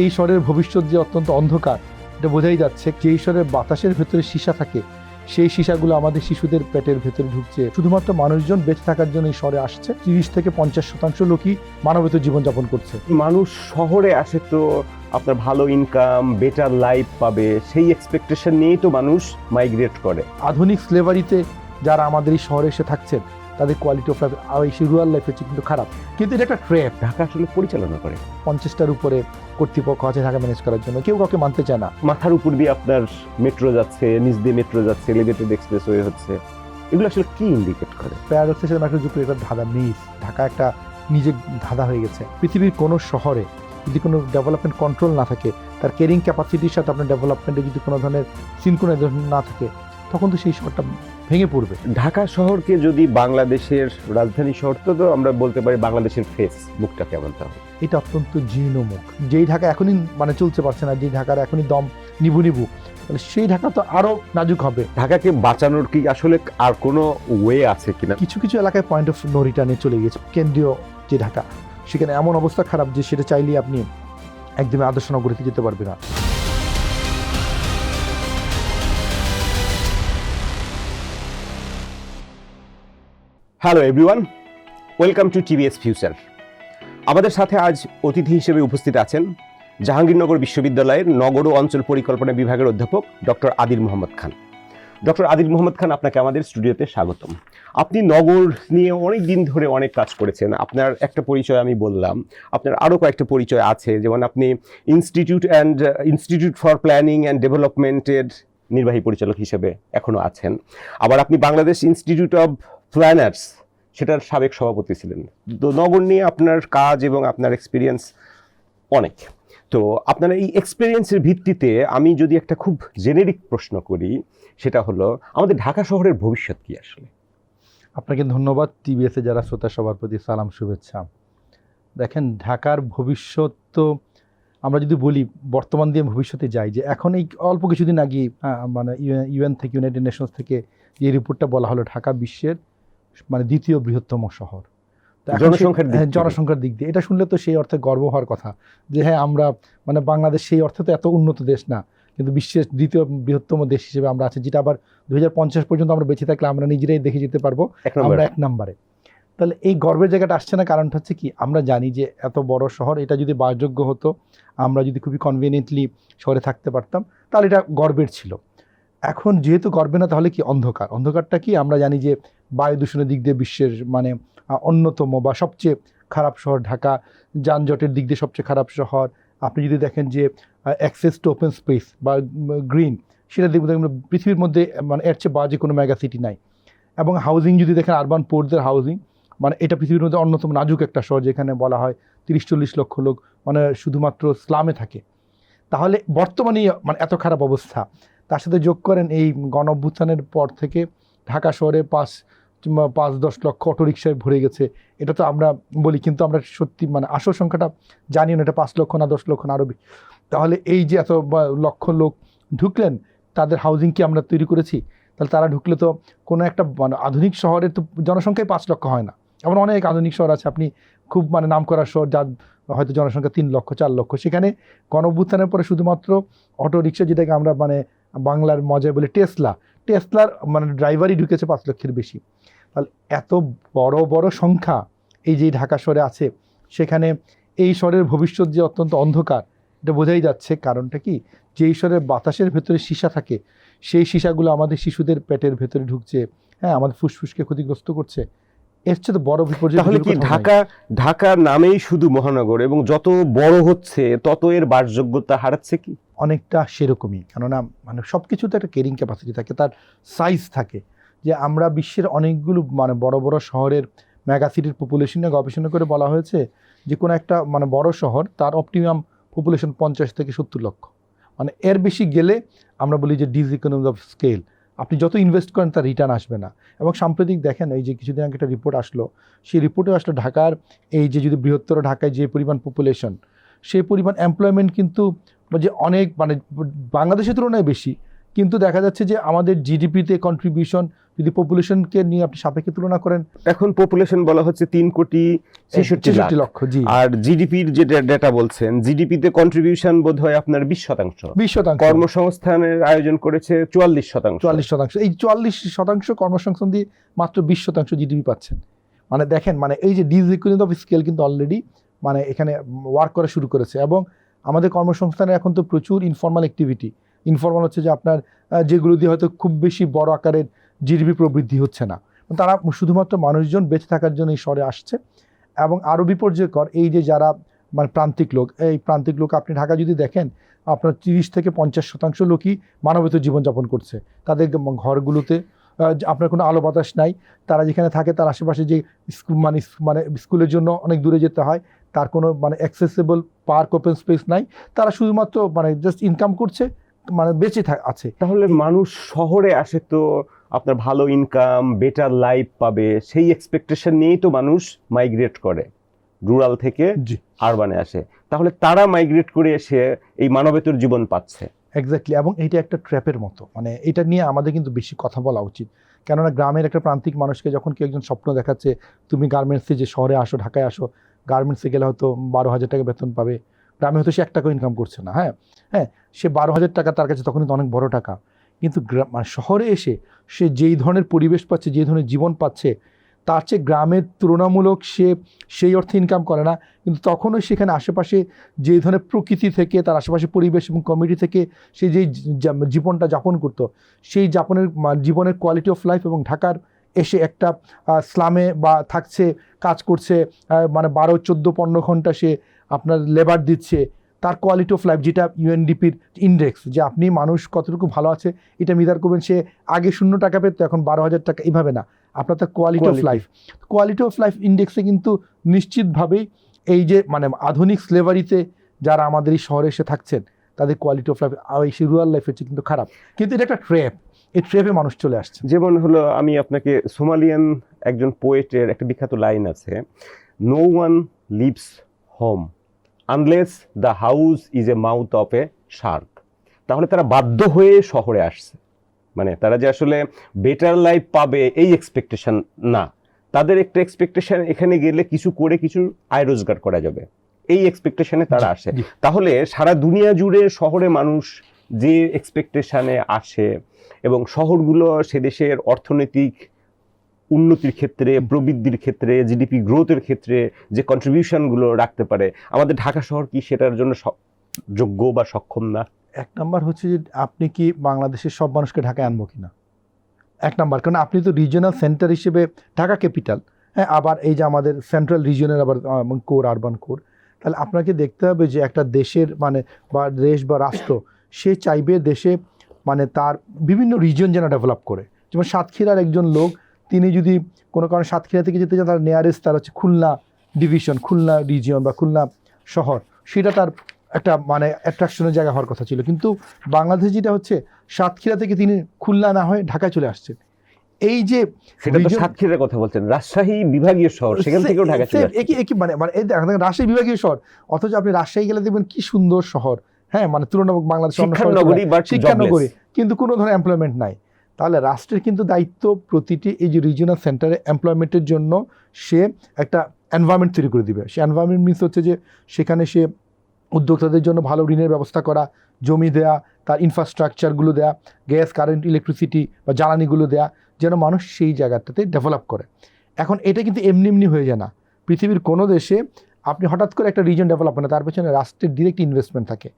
এই শহরের ভবিষ্যৎ যে অত্যন্ত অন্ধকার, এটা বোঝাই যাচ্ছে যে এই শহরের বাতাসের ভেতরে সীসা থাকে, সেই সীসাগুলো আমাদের শিশুদের পেটের ভেতরে ঢুকছে। শুধুমাত্র মানুষজন বেঁচে থাকার জন্য এই শহরে আসছে। 30 থেকে 50% লোকই মানবেতর জীবনযাপন করছে। মানুষ শহরে আসে তো আপনার ভালো ইনকাম, বেটার লাইফ পাবে, সেই এক্সপেকটেশন নিয়েই তো মানুষ মাইগ্রেট করে। আধুনিক স্লেভারিতে যারা আমাদের এই শহরে এসে থাকছেন, তাদের কোয়ালিটি অফ লাইফ আর এই রুরাল লাইফের চেয়ে কিন্তু খারাপ। কিন্তু এটা একটা ট্র্যাপ। ঢাকা আসলে পরিচালনা করে 50টার উপরে কর্তৃপক্ষ আছে ঢাকা ম্যানেজ করার জন্য, কেউ কাউকে মানতে চায় না। মাথার উপর দিয়ে আপনার মেট্রো যাচ্ছে, নিচ দিয়ে মেট্রো যাচ্ছে, এলিভেটেড এক্সপ্রেসওয়ে হচ্ছে, এগুলো আসলে কি ইন্ডিকেট করে? প্যারাডক্সের সাথে একটা যুক্ত একটা ধাঁধা মিস। ঢাকা একটা নিজে ধাঁধা হয়ে গেছে। পৃথিবীর কোনো শহরে যদি কোনো ডেভেলপমেন্ট কন্ট্রোল না থাকে, তার ক্যারিং ক্যাপাসিটির সাথে আপনার ডেভেলপমেন্টে যদি কোনো ধরনের সিনক্রোনাইজেশন না থাকে, তখন তো সেই শহরটা ভেঙে পড়বে। ঢাকা শহরকে যদি বাংলাদেশের রাজধানী শহর তো আমরা বলতে পারি বাংলাদেশের ফেস, মুখটা কেমন তাহলে? এটা অত্যন্ত জীর্ণ মুখ। যেই ঢাকা এখনই চলতে পারছে না, যেই ঢাকার এখনই দম নিবু নিবু, তাহলে সেই ঢাকা তো আরো নাজুক হবে। ঢাকাকে বাঁচানোর কি আসলে আর কোনো ওয়ে আছে কিনা? কিছু কিছু এলাকায় পয়েন্ট অফ নো রিটার্নে চলে গেছে। কেন্দ্রীয় যে ঢাকা, সেখানে এমন অবস্থা খারাপ যে সেটা চাইলেই আপনি একদমই আদর্শ নগরীতে যেতে পারবে না। Hello everyone, welcome to TVS future. আমাদের সাথে আজ অতিথি হিসেবে উপস্থিত আছেন জাহাঙ্গীরনগর বিশ্ববিদ্যালয়ের নগর ও অঞ্চল পরিকল্পনা বিভাগের অধ্যাপক ডক্টর আদিল মোহাম্মদ খান। ডক্টর আদিল মোহাম্মদ খান, আপনাকে আমাদের স্টুডিওতে স্বাগতম। আপনি নগর নিয়ে অনেক দিন ধরে অনেক কাজ করেছেন। আপনার একটা পরিচয় আমি বললাম, আপনার আরও কয়েকটা পরিচয় আছে, যেমন আপনি ইনস্টিটিউট ফর প্ল্যানিং অ্যান্ড ডেভেলপমেন্টের নির্বাহী পরিচালক হিসেবে এখনও আছেন। আবার আপনি বাংলাদেশ ইনস্টিটিউট অব প্ল্যানার্স, সেটার সাবেক সভাপতি ছিলেন। তো নগর নিয়ে আপনার কাজ এবং আপনার এক্সপিরিয়েন্স অনেক। তো আপনার এই এক্সপিরিয়েন্সের ভিত্তিতে আমি যদি একটা খুব জেনেরিক প্রশ্ন করি, সেটা হলো আমাদের ঢাকা শহরের ভবিষ্যৎ কি আসলে? আপনাকে ধন্যবাদ। টিভিএসে যারা শ্রোতা, সবার প্রতি সালাম, শুভেচ্ছা। দেখেন, ঢাকার ভবিষ্যৎ তো আমরা যদি বলি বর্তমান দিয়ে ভবিষ্যতে যাই, যে এখন এই অল্প কিছুদিন আগে ইউএন থেকে, ইউনাইটেড নেশনস থেকে যে রিপোর্টটা বলা হলো, ঢাকা বিশ্বের দ্বিতীয় বৃহত্তম শহর জনসংখ্যার দিক দিয়ে। এটা শুনলে তো সেই অর্থে গর্ব হওয়ার কথা যে হ্যাঁ, আমরা বাংলাদেশ সেই অর্থে তো এত উন্নত দেশ না, কিন্তু বিশ্বের দ্বিতীয় বৃহত্তম দেশ হিসেবে আমরা আছি, যেটা আবার 2050 পর্যন্ত আমরা বেঁচে থাকলে আমরা নিজেরাই দেখে যেতে পারবো আমরা 1 নম্বরে। তাহলে এই গর্বের জায়গাটা আসছে না, কারণটা হচ্ছে কি, আমরা জানি যে এত বড় শহর, এটা যদি বাসযোগ্য হতো, আমরা যদি খুবই কনভিনিয়েন্টলি শহরে থাকতে পারতাম, তাহলে এটা গর্বের ছিল। এখন যেহেতু গর্বে না, তাহলে কি অন্ধকারটা কি? আমরা জানি যে বায়ু দূষণের দিক দিয়ে বিশ্বের অন্যতম বা সবচেয়ে খারাপ শহর ঢাকা, যানজটের দিক দিয়ে সবচেয়ে খারাপ শহর। আপনি যদি দেখেন যে অ্যাক্সেস টু ওপেন স্পেস বা গ্রিন, সেটা দেখবেন পৃথিবীর মধ্যে এর চেয়ে বাজে কোনো মেগা সিটি নাই। এবং হাউজিং যদি দেখেন, আরবান পোরদের হাউজিং, এটা পৃথিবীর মধ্যে অন্যতম নাজুক একটা শহর, যেখানে বলা হয় 30-40 লক্ষ লোক শুধুমাত্র স্লামে থাকে। তাহলে বর্তমানে এত খারাপ অবস্থা, তার সাথে যোগ করেন এই গণ অভ্যুত্থানের পর থেকে ঢাকা শহরে 5-10 লক্ষ অটোরিকশায় ভরে গেছে। এটা তো আমরা বলি, কিন্তু আমরা সত্যি আসল সংখ্যাটা জানি না, এটা 5 লক্ষ না 10 লক্ষ না আরও বেশি। তাহলে এই যে এত লক্ষ লোক ঢুকলেন, তাদের হাউজিং কি আমরা তৈরি করেছি? তাহলে তারা ঢুকলে তো কোনো একটা আধুনিক শহরের তো জনসংখ্যাই 5 লক্ষ হয় না। এমন অনেক আধুনিক শহর আছে, আপনি খুব নাম করা শহর, যার হয়তো জনসংখ্যা 3 লক্ষ 4 লক্ষ, সেখানে গণ অভ্যুত্থানের পরে শুধুমাত্র অটোরিকশা, যেটাকে আমরা বাংলার মজায় বলে টেসলার ড্রাইভারই ঢুকেছে 5 লক্ষের বেশি। তাহলে এত বড় বড় সংখ্যা এই যে ঢাকা শহরে আছে, সেখানে এই শহরের ভবিষ্যৎ যে অত্যন্ত অন্ধকার, এটা বোঝাই যাচ্ছে। কারণটা কি, যে এই শহরের বাতাসের ভেতরে সীসা থাকে, সেই সীসাগুলো আমাদের শিশুদের পেটের ভেতরে ঢুকছে, হ্যাঁ, আমাদের ফুসফুসকে ক্ষতিগ্রস্ত করছে। এর চেয়ে তো বড় বিপর্যয়। তাহলে কি ঢাকার নামেই শুধু মহানগর, এবং যত বড় হচ্ছে তত এর বাসযোগ্যতা হারাচ্ছে কি? অনেকটা সেরকমই। কেননা সব কিছুতে একটা ক্যারিং ক্যাপাসিটি থাকে, তার সাইজ থাকে। যে আমরা বিশ্বের অনেকগুলো বড় বড় শহরের মেগা সিটির পপুলেশন নিয়ে গবেষণা করে বলা হয়েছে যে কোনো একটা বড় শহর, তার অপটিমাম পপুলেশন 50 থেকে 70 লক্ষ। এর বেশি গেলে আমরা বলি যে ডিসইকোনমি অফ স্কেল, আপনি যত ইনভেস্ট করেন তার রিটার্ন আসবে না। এবং সাম্প্রতিক দেখেন, এই যে কিছুদিন আগে একটা রিপোর্ট আসলো, সেই রিপোর্টে আসলো ঢাকার এই যে যদি বৃহত্তর ঢাকায় যে পরিমাণ পপুলেশন, সেই পরিমাণ এমপ্লয়মেন্ট কিন্তু যে অনেক বাংলাদেশের তুলনায় বেশি, কিন্তু দেখা যাচ্ছে যে আমাদের জিডিপিতে কন্ট্রিবিউশন যদি পপুলেশনকে নিয়ে আপনি সাপেক্ষে তুলনা করেন, এখন পপুলেশন বলা হচ্ছে 3,66,00,000 লক্ষ, জি, আর জিডিপির যে ডেটা বলছেন, জিডিপিতে কন্ট্রিবিউশন বোধ হয় আপনার 20%, 20%, কর্মসংস্থানের আয়োজন করেছে 44%, 44%। এই 44% কর্মসংস্থান দিয়ে মাত্র 20% জিডিপি পাচ্ছেন। মানে দেখেন, মানে এই যে ডিসইকুয়ালিটি অফ স্কেল কিন্তু অলরেডি মানে এখানে ওয়ার্ক করা শুরু করেছে। এবং আমাদের কর্মসংস্থানে এখন তো প্রচুর ইনফর্মাল অ্যাক্টিভিটি। ইনফর্মাল হচ্ছে যে আপনার যেগুলো দিয়ে হয়তো খুব বেশি বড় আকারের জিডিপি প্রবৃদ্ধি হচ্ছে না, তারা শুধুমাত্র মানুষজন বেঁচে থাকার জন্য এই শহরে আসছে। এবং আরও বিপর্যয়কর, এই যে যারা মানে প্রান্তিক লোক, এই প্রান্তিক লোক আপনি ঢাকা যদি দেখেন, আপনার 30 থেকে 50% লোকই মানবেতর জীবনযাপন করছে। তাদের ঘরগুলোতে আপনার কোনো আলো বাতাস নাই, তারা যেখানে থাকে তার আশেপাশে যে মানে স্কুলের জন্য অনেক দূরে যেতে হয়, তার কোনো মানে অ্যাক্সেসেবল পার্ক ওপেন স্পেস নাই, তারা শুধুমাত্র মানে জাস্ট ইনকাম করছে, মানে বেঁচে আছে। তাহলে মানুষ শহরে আসে তো আপনার ভালো ইনকাম, বেটার লাইফ পাবে, সেই এক্সপেকটেশন নিয়েই তো মানুষ মাইগ্রেট করে, রুরাল থেকে আরবানে আসে। তাহলে তারা মাইগ্রেট করে এসে এই মানবেতর জীবন পাচ্ছে। এক্স্যাক্টলি। এবং এইটা একটা ট্র্যাপের মতো, মানে এটা নিয়ে আমাদের কিন্তু বেশি কথা বলা উচিত। কেননা গ্রামের একটা প্রান্তিক মানুষকে যখন কেউ একজন স্বপ্ন দেখাচ্ছে, তুমি গার্মেন্টসে যে শহরে আসো, ঢাকায় আসো, গার্মেন্টসে গেলে হয়তো 12,000 টাকা বেতন পাবে, গ্রামে হয়তো সে 1 টাকাও ইনকাম করছে না। হ্যাঁ হ্যাঁ, সে 12,000 টাকা তার কাছে তখন কিন্তু অনেক বড় টাকা। কিন্তু মানে শহরে এসে সে যেই ধরনের পরিবেশ পাচ্ছে, যেই ধরনের জীবন পাচ্ছে, তার চেয়ে গ্রামের তুলনামূলক সে সেই অর্থে ইনকাম করে না। কিন্তু তখনও সেখানে আশেপাশে যেই ধরনের প্রকৃতি থেকে, তার আশেপাশে পরিবেশ এবং কমিউনিটি থেকে সে যেই জীবনটা যাপন করতো, সেই জীবনের কোয়ালিটি অফ লাইফ, এবং ঢাকার এসে একটা স্লামে বা থাকছে, কাজ করছে, মানে 12, 14, 15 ঘন্টা সে আপনার লেবার দিচ্ছে, তার কোয়ালিটি অফ লাইফ, যেটা ইউএনডিপির ইন্ডেক্স, যে আপনি মানুষ কতটুকু ভালো আছে এটা মিজার করবেন, সে আগে 0 টাকা পেত, এখন 12,000 টাকা, এইভাবে না, আপনার তার কোয়ালিটি অফ লাইফ ইন্ডেক্সে কিন্তু নিশ্চিতভাবেই এই যে মানে আধুনিক স্লেভারিতে যারা আমাদের এই শহরে এসে থাকছেন, তাদের কোয়ালিটি অফ লাইফ এই রুরাল লাইফের চেয়ে কিন্তু খারাপ। কিন্তু এটা একটা ট্র্যাপ, এই ট্র্যাপে মানুষ চলে আসছে। যেমন হলো, আমি আপনাকে সোমালিয়ান একজন পোয়েটের একটা বিখ্যাত লাইন আছে, no one lives home unless the house is a mouth of a shark. তাহলে তারা বাধ্য হয়ে শহরে আসছে, মানে তারা যে আসলে বেটার লাইফ পাবে এই এক্সপেকটেশন না, তাদের একটা এক্সপেকটেশন এখানে গেলে কিছু করে কিছু আয় রোজগার করা যাবে, এই এক্সপেকটেশনে তারা আসে। তাহলে সারা দুনিয়া জুড়ে শহরে মানুষ যে এক্সপেকটেশনে আসে, এবং শহরগুলো সে দেশের অর্থনৈতিক উন্নতির ক্ষেত্রে, প্রবৃদ্ধির ক্ষেত্রে, জিডিপি গ্রোথের ক্ষেত্রে যে কন্ট্রিবিউশনগুলো রাখতে পারে, আমাদের ঢাকা শহর কি সেটার জন্য যোগ্য বা সক্ষম না? 1 নাম্বার হচ্ছে যে আপনি কি বাংলাদেশের সব মানুষকে ঢাকায় আনবো কিনা, 1 নাম্বার। কারণ আপনি তো রিজিওনাল সেন্টার হিসেবে ঢাকা ক্যাপিটাল, হ্যাঁ, আবার এই যে আমাদের সেন্ট্রাল রিজিয়নের আবার কোর, আরবান কোর, তাহলে আপনাকে দেখতে হবে যে একটা দেশের মানে বা দেশ বা রাষ্ট্র, সে চাইবে দেশে মানে তার বিভিন্ন রিজিয়ন যেন ডেভেলপ করে। যেমন সাতক্ষীরার একজন লোক, তিনি যদি কোনো কারণে সাতক্ষীরা থেকে যেতে চান, তার নিয়ারেস্ট তার হচ্ছে খুলনা ডিভিশন, খুলনা রিজিয়ন বা খুলনা শহর, সেটা তার একটা মানে অ্যাট্রাকশনের জায়গা হওয়ার কথা ছিল। কিন্তু বাংলাদেশ যেটা হচ্ছে, সাতক্ষীরা থেকে তিনি খুলনা না হয়ে ঢাকায় চলে আসছেন। এই যে সেটা তো সাতক্ষীরার কথা বলছেন, রাজশাহী বিভাগীয় শহর, সেখান থেকেও ঢাকা চলে আসছে। একই মানে এই দেখেন রাজশাহী বিভাগীয় শহর, অথচ আপনি রাজশাহী গেলে দেখবেন কি সুন্দর শহর, হ্যাঁ, মানে তুলনামূলক বাংলাদেশ শিক্ষানগরী, কিন্তু কোনো ধরনের এমপ্লয়মেন্ট নাই। তাহলে রাষ্ট্রের কিন্তু দায়িত্ব প্রতিটি এই যে রিজিওনাল সেন্টারে এমপ্লয়মেন্টের জন্য সে একটা এনভায়রনমেন্ট তৈরি করে দিবে। সে এনভায়রনমেন্ট মিনস হচ্ছে যে সেখানে সে উদ্যোক্তাদের জন্য ভালো ঋণের ব্যবস্থা করা, জমি দেয়া, তার ইনফ্রাস্ট্রাকচারগুলো দেয়া, গ্যাস, কারেন্ট, ইলেকট্রিসিটি বা জ্বালানিগুলো দেয়া, যেন মানুষ সেই জায়গাটাতে ডেভেলপ করে। এখন এটা কিন্তু এমনি এমনি হয়ে যায় না। পৃথিবীর কোনো দেশে আপনি হঠাৎ করে একটা রিজন ডেভেলপ হয় না, তার পেছনে রাষ্ট্রের ডিরেক্ট ইনভেস্টমেন্ট থাকে।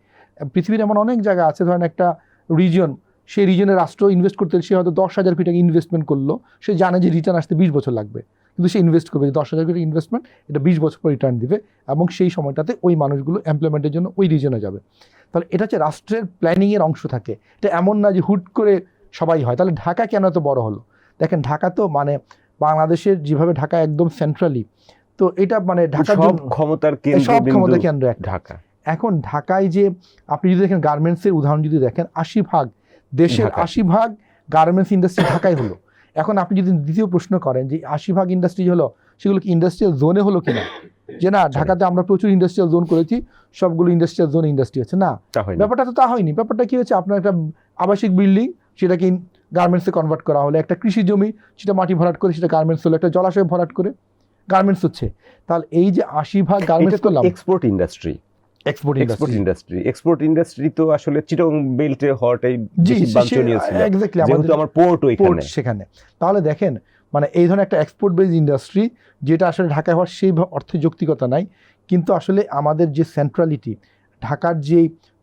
পৃথিবীর এমন অনেক জায়গা আছে, ধরেন একটা রিজন, সেই রিজনে রাষ্ট্র ইনভেস্ট করতে সে হয়তো 10,000 কোটি টাকা ইনভেস্টমেন্ট করলো, সে জানে যে রিটার্ন আসতে 20 বছর লাগবে, কিন্তু সে ইনভেস্ট করবে 10,000 কোটি ইনভেস্টমেন্ট, এটা 20 বছর পর রিটার্ন দিবে, এবং সেই সময়টাতে ওই মানুষগুলো এমপ্লয়মেন্টের জন্য ওই রিজনে যাবে। তাহলে এটা হচ্ছে রাষ্ট্রের প্ল্যানিংয়ের অংশ থাকে। এটা এমন না যে হুট করে সবাই হয়। তাহলে ঢাকা কেন এত বড় হলো? দেখেন, ঢাকা তো মানে বাংলাদেশের যেভাবে ঢাকা একদম সেন্ট্রালি, তো এটা মানে ঢাকার সব ক্ষমতার কেন্দ্র ঢাকা। এখন ঢাকায় যে আপনি যদি দেখেন গার্মেন্টসের উদাহরণ যদি দেখেন, 80% দেশের 80% গার্মেন্টস ইন্ডাস্ট্রি ঢাকায় হলো। এখন আপনি যদি দ্বিতীয় প্রশ্ন করেন যে 80% ইন্ডাস্ট্রি হলো, সেগুলো কি ইন্ডাস্ট্রিয়াল জোনে হলো কিনা, যে না ঢাকাতে আমরা প্রচুর ইন্ডাস্ট্রিয়াল জোন করেছি, সবগুলো ইন্ডাস্ট্রিয়াল জোন ইন্ডাস্ট্রি আছে, না, তা হয় না। ব্যাপারটা তো তা হয়নি। ব্যাপারটা কি হচ্ছে, আপনার একটা আবাসিক বিল্ডিং সেটাকে গার্মেন্টসে কনভার্ট করা হলো, একটা কৃষি জমি সেটা মাটি ভরাট করে সেটা গার্মেন্টস হলো, একটা জলাশয় ভরাট করে গার্মেন্টস হচ্ছে। তাহলে এই যে 80% গার্মেন্টস করলাম, export industry, export export industry তো আসলে চিটং বেল্টে হওয়াটাই বেশি বাঞ্ছনীয় ছিল, এক্স্যাক্টলি, যেহেতু আমার পোর্ট ওইখানে সেখানে। তাহলে দেখেন মানে এই ধরনের একটা এক্সপোর্ট বেস ইন্ডাস্ট্রি যেটা আসলে ঢাকায় হওয়ার সেই অর্থে যৌক্তিকতা নাই, কিন্তু আসলে আমাদের যে সেন্ট্রালিটি, ঢাকার যে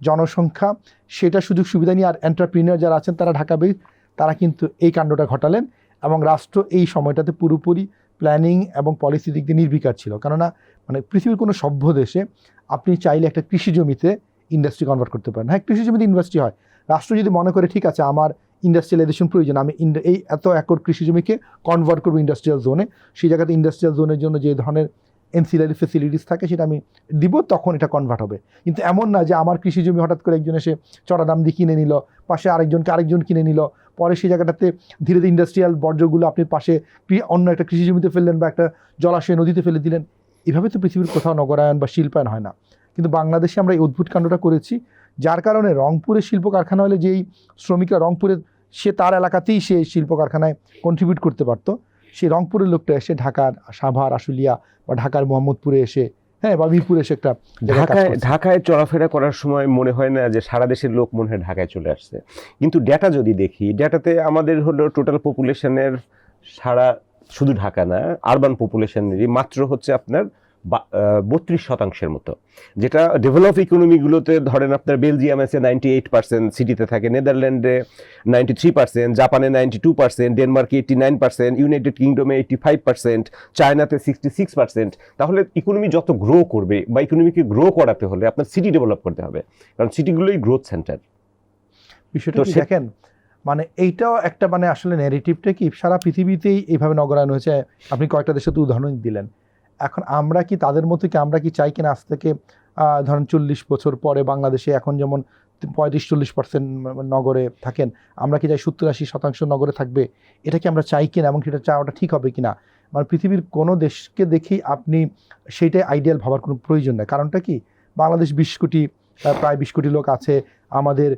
জনসংখ্যা, সেটা সুযোগ সুবিধা নিয়ে আর এন্টারপ্রিনিয়র যারা আছেন তারা ঢাকা বেস, তারা কিন্তু এই কাণ্ডটা ঘটালেন। এবং রাষ্ট্র এই সময়টাতে পুরোপুরি প্ল্যানিং এবং পলিসি দিক দিয়ে নির্বিকার ছিল। কেননা মানে পৃথিবীর কোনো সভ্য দেশে আপনি চাইলে একটা কৃষি জমিতে ইন্ডাস্ট্রি কনভার্ট করতে পারেন। হ্যাঁ, কৃষি জমিতে ইন্ডাস্ট্রি হয়, রাষ্ট্র যদি মনে করে ঠিক আছে আমার ইন্ডাস্ট্রিয়ালাইজেশন প্রয়োজন, আমি এই এত একর কৃষি জমিকে কনভার্ট করবো ইন্ডাস্ট্রিয়াল জোনে, সেই জায়গাতে ইন্ডাস্ট্রিয়াল জোনের জন্য যে ধরনের এনসিলারি ফেসিলিটিস থাকে সেটা আমি দিব, তখন এটা কনভার্ট হবে। কিন্তু এমন না যে আমার কৃষি জমি হঠাৎ করে একজন এসে চড়া দাম দিয়ে কিনে নিল, পাশে আরেকজন কিনে নিল, পরে সেই জায়গাটাতে ধীরে ধীরে ইন্ডাস্ট্রিয়াল বর্জ্যগুলো আপনি পাশে অন্য একটা কৃষি জমিতে ফেললেন বা একটা জলাশয় নদীতে ফেলে দিলেন। এভাবে তো পৃথিবীর কোথাও নগরায়ন বা শিল্পায়ন হয় না। কিন্তু বাংলাদেশে আমরা এই অদ্ভুত কাণ্ডটা করেছি, যার কারণে রংপুরে শিল্প কারখানা হলে যেই শ্রমিকরা রংপুরে, সে তার এলাকাতেই সে শিল্প কারখানায় কন্ট্রিবিউট করতে পারতো, সেই রংপুরের লোকটা এসে ঢাকার সাভার, আশুলিয়া বা ঢাকার মোহাম্মদপুরে এসে, হ্যাঁ, বা মিরপুরে এসে একটা ঢাকায় চলাফেরা করার সময় মনে হয় না যে সারা দেশের লোক মনে হয় ঢাকায় চলে আসছে। কিন্তু ডেটা যদি দেখি, ডেটাতে আমাদের হলো টোটাল পপুলেশনের সারা, শুধু ঢাকা না, আরবান পপুলেশনেরই মাত্র হচ্ছে আপনার 32% মতো, যেটা ডেভেলপ ইকোনমিগুলোতে ধরেন আপনার বেলজিয়ামে 98% সিটিতে থাকে, নেদারল্যান্ডে 93%, জাপানে 92%, ডেনমার্কে 89%, ইউনাইটেড কিংডমে 85%, চায়নাতে 66%। তাহলে ইকোনমি যত গ্রো করবে বা ইকোনমিকে গ্রো করাতে হলে আপনার সিটি ডেভেলপ করতে হবে, কারণ সিটিগুলোই গ্রোথ সেন্টার। বিষয়টা কি দেখেন, মানে এইটাও একটা মানে আসলে ন্যারেটিভটা কি সারা পৃথিবীতেই এইভাবে নগরায়ন হয়েছে। আপনি কয়েকটা দেশে তো উদাহরণ দিলেন। এখন আমরা কি তাদের মতো কি, আমরা কি চাই কিনা আজ থেকে ধরেন 40 বছর পরে বাংলাদেশে এখন যেমন 35-40% নগরে থাকেন, আমরা কি চাই 70-80% নগরে থাকবে? এটা কি আমরা চাই কিনা এবং সেটা চাওয়াটা ঠিক হবে কিনা? মানে পৃথিবীর কোনো দেশকে দেখেই আপনি সেইটাই আইডিয়াল ভাবার কোনো প্রয়োজন নেই। কারণটা কি, বাংলাদেশ 20 কোটি, প্রায় 20 কোটি লোক আছে, আমাদের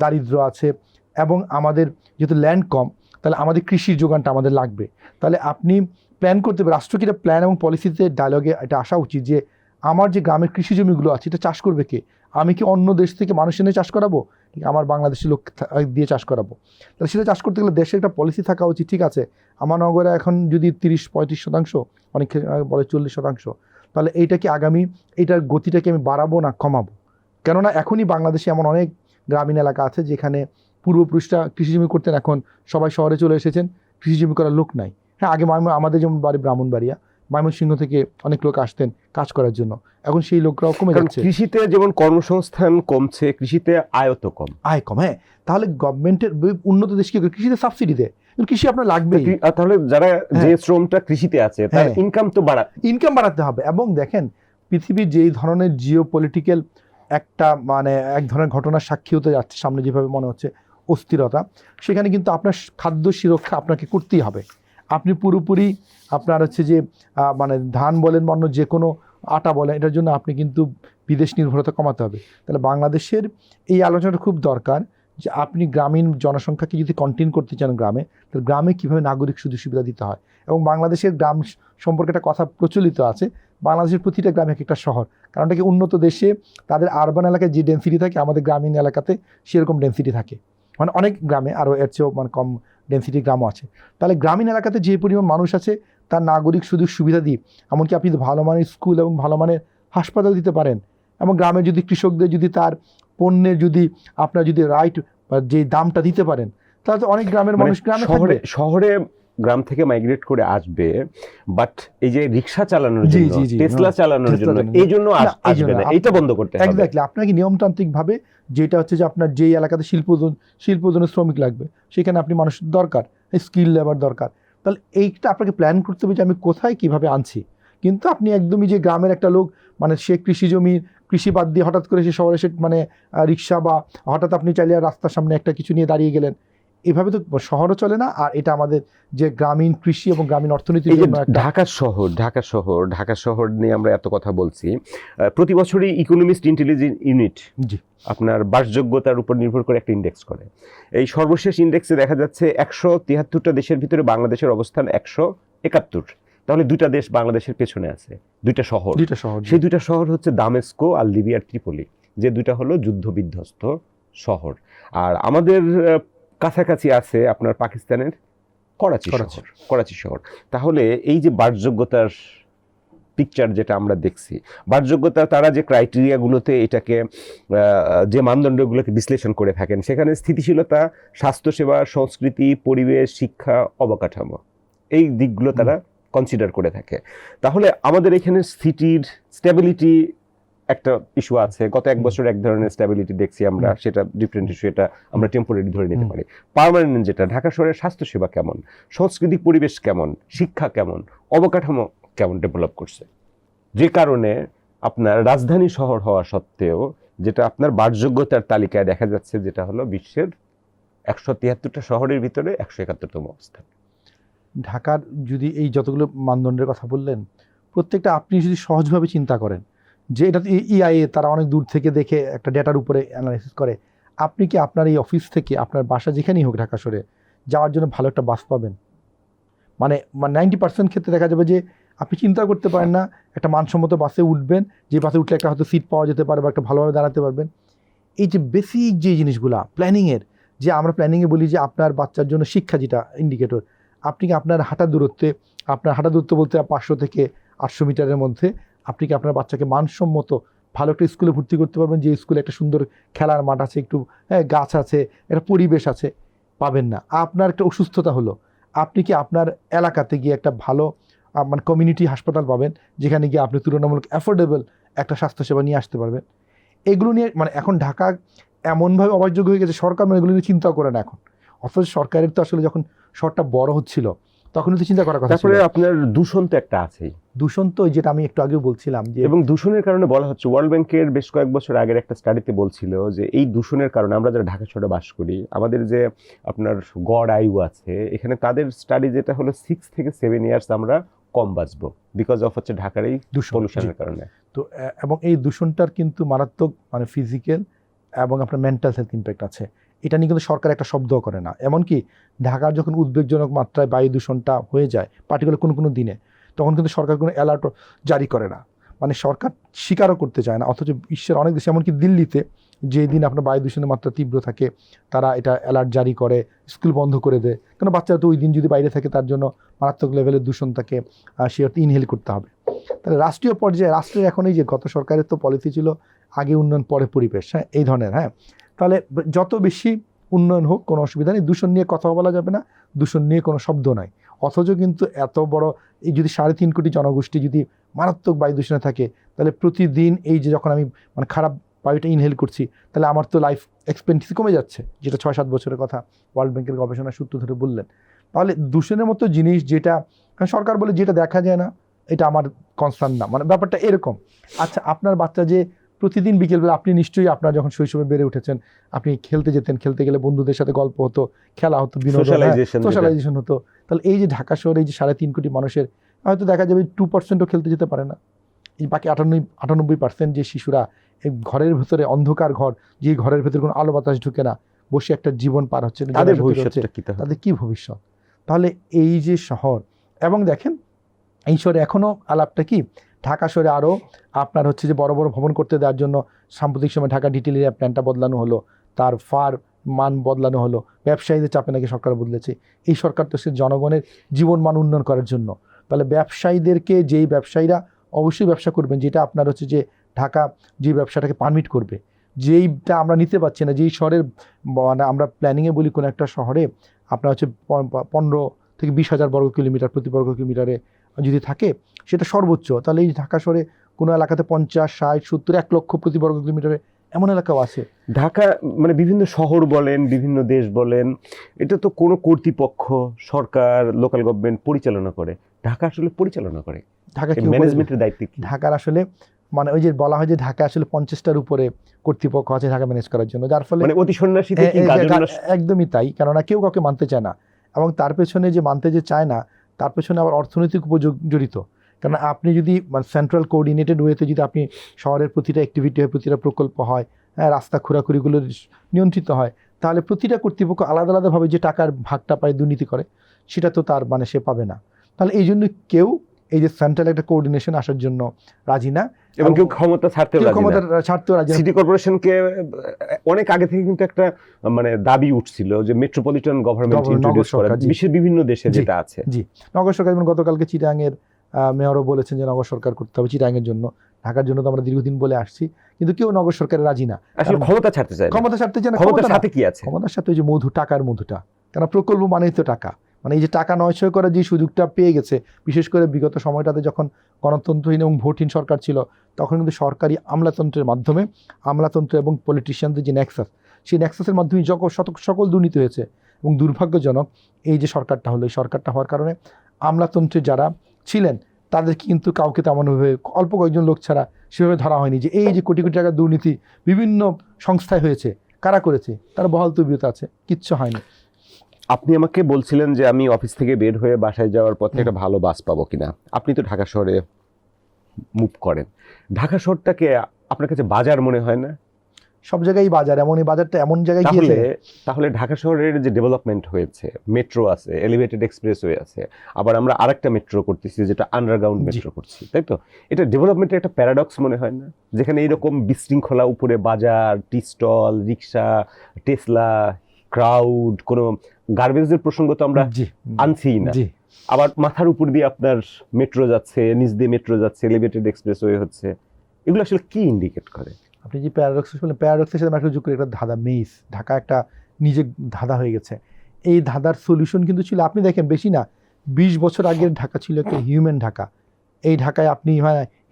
দারিদ্র আছে, এবং আমাদের যেহেতু ল্যান্ড কম, তাহলে আমাদের কৃষির যোগানটা আমাদের লাগবে। তাহলে আপনি প্ল্যান করতে হবে, রাষ্ট্রকে এটা প্ল্যান এবং পলিসিতে ডায়লগে এটা আসা উচিত যে আমার যে গ্রামের কৃষি জমিগুলো আছে এটা চাষ করবে কে? আমি কি অন্য দেশ থেকে মানুষ এনে চাষ করাবো, আমার বাংলাদেশি লোক দিয়ে চাষ করাবো? তাহলে সেটা চাষ করতে গেলে দেশের একটা পলিসি থাকা উচিত। ঠিক আছে, আমার নগরে এখন যদি 30-35%, অনেক বলে 40%, তাহলে এইটা কি আগামী এইটার গতিটাকে আমি বাড়াবো না কমাবো? কেননা এখনই বাংলাদেশে এমন অনেক গ্রামীণ এলাকা আছে যেখানে পূর্বপুরুষরা কৃষি জমি করতেন, এখন সবাই শহরে চলে এসেছেন, কৃষি জমি করার লোক নাই। হ্যাঁ, আগে আমাদের যেমন বাড়ি ব্রাহ্মণবাড়িয়া, ময়মনসিংহ থেকে অনেক লোক আসতেন কাজ করার জন্য, এখন সেই লোকরাও কমে যাচ্ছে। কৃষিতে যেমন কর্মসংস্থান কমছে, কৃষিতে আয় তো কম, আয় কম। হ্যাঁ, তাহলে গভর্নমেন্টের উন্নত দেশ কি করে? কৃষিতে সাবসিডি দেয়, কৃষি আপনার লাগবে। তাহলে যারা যে শ্রমটা কৃষিতে আছে তার ইনকাম তো ইনকাম বাড়াতে হবে। এবং দেখেন পৃথিবীর যেই ধরনের জিও পলিটিক্যাল একটা মানে এক ধরনের ঘটনার সাক্ষী হতে যাচ্ছে সামনে, যেভাবে মনে হচ্ছে অস্থিরতা, সেখানে কিন্তু আপনার খাদ্য সুরক্ষা আপনাকে করতেই হবে। আপনি পুরোপুরি আপনার হচ্ছে যে মানে ধান বলেন, অন্য যে কোনো আটা বলেন, এটার জন্য আপনি কিন্তু বিদেশ নির্ভরতা কমাতে হবে। তাহলে বাংলাদেশের এই আলোচনাটা খুব দরকার যে আপনি গ্রামীণ জনসংখ্যাকে যদি কন্টেইন করতে চান গ্রামে, তাহলে গ্রামে কীভাবে নাগরিক সুযোগ সুবিধা দিতে হয়। এবং বাংলাদেশের গ্রাম সম্পর্কে একটা কথা প্রচলিত আছে, বাংলাদেশের প্রতিটা গ্রামে এক একটা শহর। কারণটা কি, উন্নত দেশে তাদের আরবান এলাকায় যে ডেন্সিটি থাকে, আমাদের গ্রামীণ এলাকাতে সেরকম ডেন্সিটি থাকে, মানে অনেক গ্রামে আরও এর চেয়েও মানে কম ডেন্সিটি গ্রামও আছে। তাহলে গ্রামীণ এলাকাতে যে পরিমাণ মানুষ আছে তার নাগরিক সুযোগ সুবিধা দিই, এমনকি আপনি ভালো মানের স্কুল এবং ভালো মানের হাসপাতাল দিতে পারেন। এবং গ্রামে যদি কৃষকদের যদি তার পণ্যের যদি আপনার যদি রাইট বা যে দামটা দিতে পারেন, তাহলে তো অনেক গ্রামের মানুষ গ্রামে থাকবে। শহরে গ্রাম থেকে মাইগ্রেট করে আসবে, বাট এই যে রিক্সা চালানোর জন্য, টেসলা চালানোর জন্য, এই জন্য আসবে না, এটা বন্ধ করতে হবে। এক্স্যাক্টলি, আপনাকে নিয়মতান্ত্রিক ভাবে যেটা হচ্ছে যে আপনার যেই এলাকাতে শিল্পজনের শ্রমিক লাগবে, সেখানে আপনি মানুষের দরকার, স্কিল লেবার দরকার। তাহলে এইটা আপনাকে প্ল্যান করতে হবে যে আমি কোথায় কিভাবে আনছি। কিন্তু আপনি একদমই যে গ্রামের একটা লোক, মানে সে কৃষি বাদ দিয়ে হঠাৎ করে সে শহরে এসে মানে রিক্সা, বা হঠাৎ আপনি চাইলে রাস্তার সামনে একটা কিছু নিয়ে দাঁড়িয়ে গেলেন, এভাবে তো শহরও চলে না। আর এটা আমাদের যে গ্রামীণ কৃষি এবং গ্রামীণ অর্থনীতির এই যে জন্য একটা ঢাকা শহর নিয়ে আমরা এত কথা বলছি, প্রতি বছরই ইকোনমিস্ট ইন্টেলিজেন্স ইউনিট জি আপনার বাসযোগ্যতার উপর নির্ভর করে একটা ইন্ডেক্স করে। এই সর্বশেষ ইন্ডেক্সে দেখা যাচ্ছে 173টা দেশের ভিতরে বাংলাদেশের অবস্থান 171। তাহলে দুইটা দেশ বাংলাদেশের পেছনে আছে, দুইটা শহর। সেই দুইটা শহর হচ্ছে দামেস্কো আর লিবিয়ার ত্রিপলি, যে দুইটা হলো যুদ্ধ বিধ্বস্ত শহর। আর আমাদের কাছাকাছি আছে আপনার পাকিস্তানের করাচি শহর। তাহলে এই যে বাসযোগ্যতার পিকচার যেটা আমরা দেখছি, বাসযোগ্যতা তারা যে ক্রাইটেরিয়াগুলোতে এটাকে যে মানদণ্ডগুলোকে বিশ্লেষণ করে থাকেন, সেখানে স্থিতিশীলতা, স্বাস্থ্যসেবা, সংস্কৃতি, পরিবেশ, শিক্ষা, অবকাঠামো, এই দিকগুলো তারা কনসিডার করে থাকে। তাহলে আমাদের এখানে সিটির স্টেবিলিটি একটা ইস্যু আছে। গত এক বছর এক ধরনের স্টেবিলিটি দেখছি আমরা, সেটা ডিফারেন্ট ইস্যু, এটা আমরা টেম্পোরারি ধরে নিতে পারি। পার্মানেন্ট যেটা, ঢাকা শহরের স্বাস্থ্যসেবা কেমন, সাংস্কৃতিক পরিবেশ কেমন, শিক্ষা কেমন, অবকাঠামো কেমন ডেভেলপ করছে, যে কারণে আপনার রাজধানী শহর হওয়া সত্ত্বেও যেটা আপনার বাসযোগ্যতার তালিকায় দেখা যাচ্ছে, যেটা হলো বিশ্বের 173টা শহরের ভিতরে 171তম অবস্থান। ঢাকার যদি এই যতগুলো মানদণ্ডের কথা বললেন, প্রত্যেকটা আপনি যদি সহজভাবে চিন্তা করেন যে এটা ইআইএ তারা অনেক দূর থেকে দেখে একটা ডেটার উপরে অ্যানালাইসিস করে, আপনি কি আপনার এই অফিস থেকে আপনার বাসা যেখানেই হোক ঢাকা শহরে যাওয়ার জন্য ভালো একটা বাস পাবেন? মানে 90% ক্ষেত্রে দেখা যাবে যে আপনি চিন্তা করতে পারেন না একটা মানসম্মত বাসে উঠবেন, যে বাসে উঠলে একটা হয়তো সিট পাওয়া যেতে পারে বা একটা ভালোভাবে দাঁড়াতে পারবেন। এই যে বেসিক যে জিনিসগুলা প্ল্যানিংয়ের, যে আমরা প্ল্যানিংয়ে বলি যে আপনার বাচ্চার জন্য শিক্ষা যেটা ইন্ডিকেটর, আপনি কি আপনার হাঁটার দূরত্ব বলতে 500 থেকে 800 মিটারের মধ্যে আপনি কি আপনার বাচ্চাকে মানসম্মত ভালো একটা স্কুলে ভর্তি করতে পারবেন, যে স্কুলে একটা সুন্দর খেলার মাঠ আছে, একটু গাছ আছে, একটা পরিবেশ আছে? পাবেন না। আপনার একটা অসুস্থতা হলো, আপনি কি আপনার এলাকাতে গিয়ে একটা ভালো মানে কমিউনিটি হাসপাতাল পাবেন, যেখানে গিয়ে আপনি তুলনামূলক অ্যাফোর্ডেবল একটা স্বাস্থ্যসেবা নিয়ে আসতে পারবেন? এগুলো নিয়ে মানে এখন ঢাকা এমনভাবে অবাসযোগ্য হয়ে গেছে, সরকার এগুলো নিয়ে চিন্তাও করে না এখন। অথচ সরকারের তো আসলে যখন শহরটা বড় হচ্ছিল তখনই তো চিন্তা করার কথা ছিল। তারপরে আপনার দূষণ তো একটা আছেই। দূষণ তো যেটা আমি একটু আগেও বলছিলাম যে, এবং দূষণের কারণে বলা হচ্ছে, ওয়ার্ল্ড ব্যাংকের বেশ কয়েক বছর আগের একটা স্টাডিতে বলছিল যে এই দূষণের কারণে আমরা যারা ঢাকা শহরে বাস করি, আমাদের যে আপনার গড় আয়ু আছে এখানে, তাদের স্টাডি যেটা হলো 6 থেকে 7 ইয়ার্স আমরা কম বাঁচবো, বিকজ অফ হচ্ছে ঢাকার এই পলিউশনের কারণে। তো এবং এই দূষণটার কিন্তু মারাত্মক মানে ফিজিক্যাল এবং আপনার মেন্টাল হেলথ ইম্প্যাক্ট আছে। এটা নিয়ে কিন্তু সরকার একটা শব্দও করে না। এমনকি ঢাকার যখন উদ্বেগজনক মাত্রায় বায়ু দূষণটা হয়ে যায় পার্টিকুলার কোনো দিনে, তখন কিন্তু সরকার কোনো অ্যালার্টও জারি করে না, মানে সরকার স্বীকারও করতে চায় না। অথচ বিশ্বের অনেক দেশে, এমনকি দিল্লিতে যেদিন আপনার বায়ু দূষণের মাত্রা তীব্র থাকে, তারা এটা অ্যালার্ট জারি করে, স্কুল বন্ধ করে দেয়। কারণ বাচ্চারা তো ওই দিন যদি বাইরে থাকে তার জন্য মারাত্মক লেভেলের দূষণ তাকে সে অর্থে ইনহেল করতে হবে। তাহলে রাষ্ট্রীয় পর্যায়ে রাষ্ট্রের এখন এই যে গত সরকারের তো পলিসি ছিল আগে উন্নয়ন পরে পরিবেশ, হ্যাঁ এই ধরনের, হ্যাঁ তাহলে যত বেশি উন্নয়ন হোক কোনো অসুবিধা নেই, দূষণ নিয়ে কথা বলা যাবে না, দূষণ নিয়ে কোনো শব্দ নাই। অথচ কিন্তু এত বড় এই যদি 3.5 কোটি জনগোষ্ঠী যদি মারাত্মক বায়ু দূষণে থাকে, তাহলে প্রতিদিন এই যে যখন আমি মানে খারাপ বায়ুটা ইনহেল করছি, তাহলে আমার তো লাইফ এক্সপেক্টেন্সি কমে যাচ্ছে, যেটা 6-7 বছরের কথা ওয়ার্ল্ড ব্যাংকের গবেষণার সূত্র ধরে বললেন। তাহলে দূষণের মতো জিনিস যেটা সরকার বলে যেটা দেখা যায় না, এটা আমার কনসার্ন না, মানে ব্যাপারটা এরকম। আচ্ছা, আপনার বাচ্চা যে প্রতিদিন বিকেলবেলা, আপনি নিশ্চয়ই আপনার যখন শৈশবে বেড়ে উঠেছেন, আপনি খেলতে যেতেন, খেলতে গেলে বন্ধুদের সাথে গল্প হতো, খেলা হতো, সোশ্যালাইজেশন হতো। তাহলে এই যে ঢাকা শহরে এই যে 3.5 কোটি মানুষের হয়তো দেখা যাবে 2%ও খেলতে যেতে পারে না। এই বাকি 98% যে শিশুরা এই ঘরের ভেতরে, অন্ধকার ঘর, যে ঘরের ভেতরে কোনো আলো বাতাস ঢুকে না, বসে একটা জীবন পার হচ্ছে, তাদের কি ভবিষ্যৎ? তাহলে এই যে শহর, এবং দেখেন এই শহরে এখনও আলাপটা কি, ঢাকা শহরে আরও আপনার হচ্ছে যে বড় বড় ভবন করতে দেওয়ার জন্য সাম্প্রতিক সময় ঢাকা ডিটেল এরিয়া প্ল্যানটা বদলানো হলো, তার মান বদলানো হলো, ব্যবসায়ীদের চাপে নাকি সরকার বদলেছে। এই সরকার তো সে জনগণের জীবন মান উন্নয়ন করার জন্য। তাহলে ব্যবসায়ীদেরকে, যেই ব্যবসায়ীরা অবশ্যই ব্যবসা করবেন, যেটা আপনার হচ্ছে যে ঢাকা যে ব্যবসাটাকে পারমিট করবে, যেইটা আমরা নিতে পারছি না, যেই শহরের মানে আমরা প্ল্যানিংয়ে বলি কোনো একটা শহরে আপনার হচ্ছে 15 থেকে 20,000 বর্গ কিলোমিটার, প্রতি বর্গ কিলোমিটারে যদি থাকে সেটা সর্বোচ্চ, তাহলে এই ঢাকা শহরে কোনো এলাকাতে 50, 60, 70, 1 লক্ষ প্রতি বর্গ কিলোমিটারে এমন এলাকাও আছে। ঢাকা মানে বিভিন্ন শহর বলেন, বিভিন্ন দেশ বলেন, এটা তো কোনো কর্তৃপক্ষ, সরকার, লোকাল গভর্নমেন্ট পরিচালনা করে। ঢাকা আসলে পরিচালনা করে, ঢাকা কি ম্যানেজমেন্টের দায়িত্ব কি? ঢাকার আসলে মানে ওই যে বলা হয় যে ঢাকা আসলে 50টার উপরে কর্তৃপক্ষ আছে ঢাকা ম্যানেজ করার জন্য, যার ফলে মানে অতি সন্ন্যাসীতে কি একদমই তাই, কেননা কেউ কাউকে মানতে চায় না, এবং তার পেছনে যে মানতে যে চায় না তার পেছনে আবার অর্থনৈতিক উপযোগ জড়িত। কারণ আপনি যদি মানে সেন্ট্রাল কোঅর্ডিনেটেড ওয়েতে যদি আপনি শহরের প্রতিটা অ্যাক্টিভিটি হয়, প্রতিটা প্রকল্প হয়, হ্যাঁ, রাস্তা খোরাখুরিগুলো নিয়ন্ত্রিত হয়, তাহলে প্রতিটা কর্তৃপক্ষ আলাদা আলাদাভাবে যে টাকার ভাগটা পায় দুর্নীতি করে, সেটা তো তার মানে সে পাবে না। তাহলে এই জন্য কেউ এই যে সেন্ট্রাল একটা কোঅর্ডিনেশন আসার জন্য রাজি না, এবং কেউ ক্ষমতা ছাড়তেও রাজি না। সিটি কর্পোরেশনকে অনেক আগে থেকে কিন্তু একটা মানে দাবি উঠছিল যে মেট্রোপলিটন গভর্নমেন্ট ইন্ট্রোডিউস করা, বিশ্বের বিভিন্ন দেশে যেটা আছে। জি, নগর সরকার, যেমন গতকালকে চিটাগাংয়ের মেয়রও বলেছেন যে নগর সরকার করতে হবে চিটাগাংয়ের জন্য। ঢাকার জন্য তো আমরা দীর্ঘদিন বলে আসছি, কিন্তু কেউ নগর সরকারে রাজি না, আসলে ক্ষমতা ছাড়তে চায় না। ক্ষমতা ছাড়তে চায় না। ক্ষমতার সাথে কি আছে? ক্ষমতার সাথে ওই যে টাকার মধুটা, কারণ প্রকল্প মানেই তো টাকা, মানে এই যে টাকা নয়ছয় করার যে সুযোগটা পেয়ে গেছে, বিশেষ করে বিগত সময়টাতে যখন গণতন্ত্রহীন এবং ভোটহীন সরকার ছিল, তখন কিন্তু সরকারি আমলাতন্ত্রের মাধ্যমে, আমলাতন্ত্র এবং পলিটিশিয়ানদের যে নেক্সাস, সেই নেক্সাসের মাধ্যমে সকল দুর্নীতি হয়েছে। এবং দুর্ভাগ্যজনক এই যে সরকারটা হলো, এই সরকারটা হওয়ার কারণে আমলাতন্ত্রে যারা ছিলেন তাদের কিন্তু কাউকে তেমনভাবে, অল্প কয়েকজন লোক ছাড়া সেভাবে ধরা হয়নি যে এই যে কোটি কোটি টাকার দুর্নীতি বিভিন্ন সংস্থায় হয়েছে, কারা করেছে, তারা বহাল তবিয়তে আছে, কিচ্ছু হয়নি। আপনি আমাকে বলছিলেন যে আমি অফিস থেকে বের হয়ে বাসায় যাওয়ার পথে একটা ভালো বাস পাবো কিনা। আপনি তো ঢাকা শহরে মুভ করেন, ঢাকা শহরটাকে আপনার কাছে বাজার মনে হয় না? সব জায়গায় বাজার, এমন এই বাজারটা এমন জায়গায় গিয়েছে। তাহলে ঢাকা শহরের যে ডেভেলপমেন্ট হয়েছে, মেট্রো আছে, এলিভেটেড এক্সপ্রেসওয়ে আছে, আবার আমরা আরেকটা মেট্রো করতেছি যেটা আন্ডারগ্রাউন্ড মেট্রো করছি, তাই তো? এটা ডেভেলপমেন্টের একটা প্যারাডক্স মনে হয় না? যেখানে এইরকম বিশৃঙ্খলা, উপরে বাজার, টি স্টল, রিক্সা, টেসলা, ক্রাউড, কোনো গার্বেজের প্রসঙ্গ তো আমরা আনছি না, আবার মাথার উপর দিয়ে আপনার মেট্রো যাচ্ছে, নিচ দিয়ে মেট্রো যাচ্ছে, এলিভেটেড এক্সপ্রেসওয়ে হচ্ছে, এগুলো আসলে কি ইন্ডিকেট করে? আপনি যে প্যারাডক্স বলেন, প্যারাডক্সের সাথে একটা যুগ করে একটা ধাঁধা, মেইস, ঢাকা একটা নিজে ধাঁধা হয়ে গেছে। এই ধাঁধার সলিউশন কিন্তু ছিল, আপনি দেখেন বেশি না 20 বছর আগের ঢাকা ছিল একটা হিউম্যান ঢাকা। এই ঢাকায় আপনি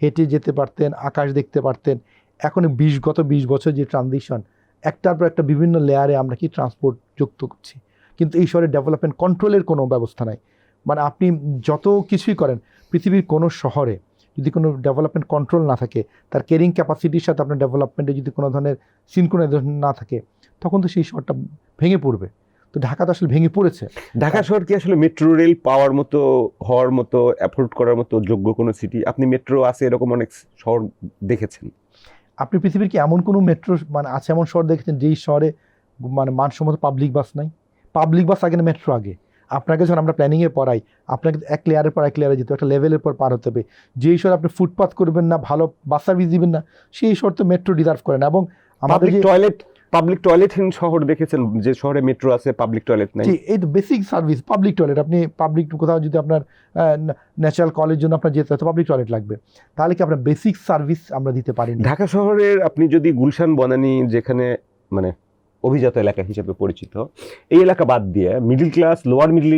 হেঁটে যেতে পারতেন, আকাশ দেখতে পারতেন। এখন গত 20 বছর যে ট্রানজিশন, একটার পর একটা বিভিন্ন লেয়ারে আমরা কি ট্রান্সপোর্ট যুক্ত করছি, কিন্তু এই শহরে ডেভেলপমেন্ট কন্ট্রোলের কোনো ব্যবস্থা নাই। মানে আপনি যত কিছুই করেন, পৃথিবীর কোনো শহরে যদি কোনো ডেভেলপমেন্ট কন্ট্রোল না থাকে, তার ক্যারিং ক্যাপাসিটির সাথে আপনার ডেভেলপমেন্টে যদি কোনো ধরনের সিনক্রোনাইজেশন না থাকে, তখন তো সেই শহরটা ভেঙে পড়বে। তো ঢাকা তো আসলে ভেঙে পড়েছে। ঢাকা শহর কি আসলে মেট্রো রেল পাওয়ার মতো, হওয়ার মতো, অ্যাফোর্ড করার মতো যোগ্য কোনো সিটি? আপনি মেট্রো আছে এরকম অনেক শহর দেখেছেন। আপনি পৃথিবীর কি এমন কোনো মেট্রো মানে আছে, এমন শহর দেখেছেন যেই শহরে মানে মানসম্মত পাবলিক বাস নাই? পাবলিক বাস আগে না মেট্রো আগে? আপনাকে যখন আমরা প্ল্যানিংয়ে পড়াই, আপনাকে এক লেয়ারের পর এক লেয়ারে যেতে হবে, একটা লেভেলের পর পার হতে হবে। যেই শহরে আপনি ফুটপাথ করবেন না, ভালো বাস সার্ভিস দিবেন না, সেই শহর তো মেট্রো ডিজার্ভ করে না। এবং আমাদের পাবলিক টয়লেটহীন শহর দেখেছেন, যে শহরে মেট্রো আছে পাবলিক টয়লেট নাই? এই তো বেসিক সার্ভিস পাবলিক টয়লেট। আপনি পাবলিক কোথাও যদি আপনার ন্যাচারাল কলের জন্য আপনার যেতে হয়, পাবলিক টয়লেট লাগবে, তাহলে কি আপনার বেসিক সার্ভিস আমরা দিতে পারি? ঢাকা শহরের আপনি যদি গুলশান, বনানী, যেখানে মানে অভিজাত এলাকা হিসেবে পরিচিত, এই এলাকা বাদ দিয়ে middle class, lower middle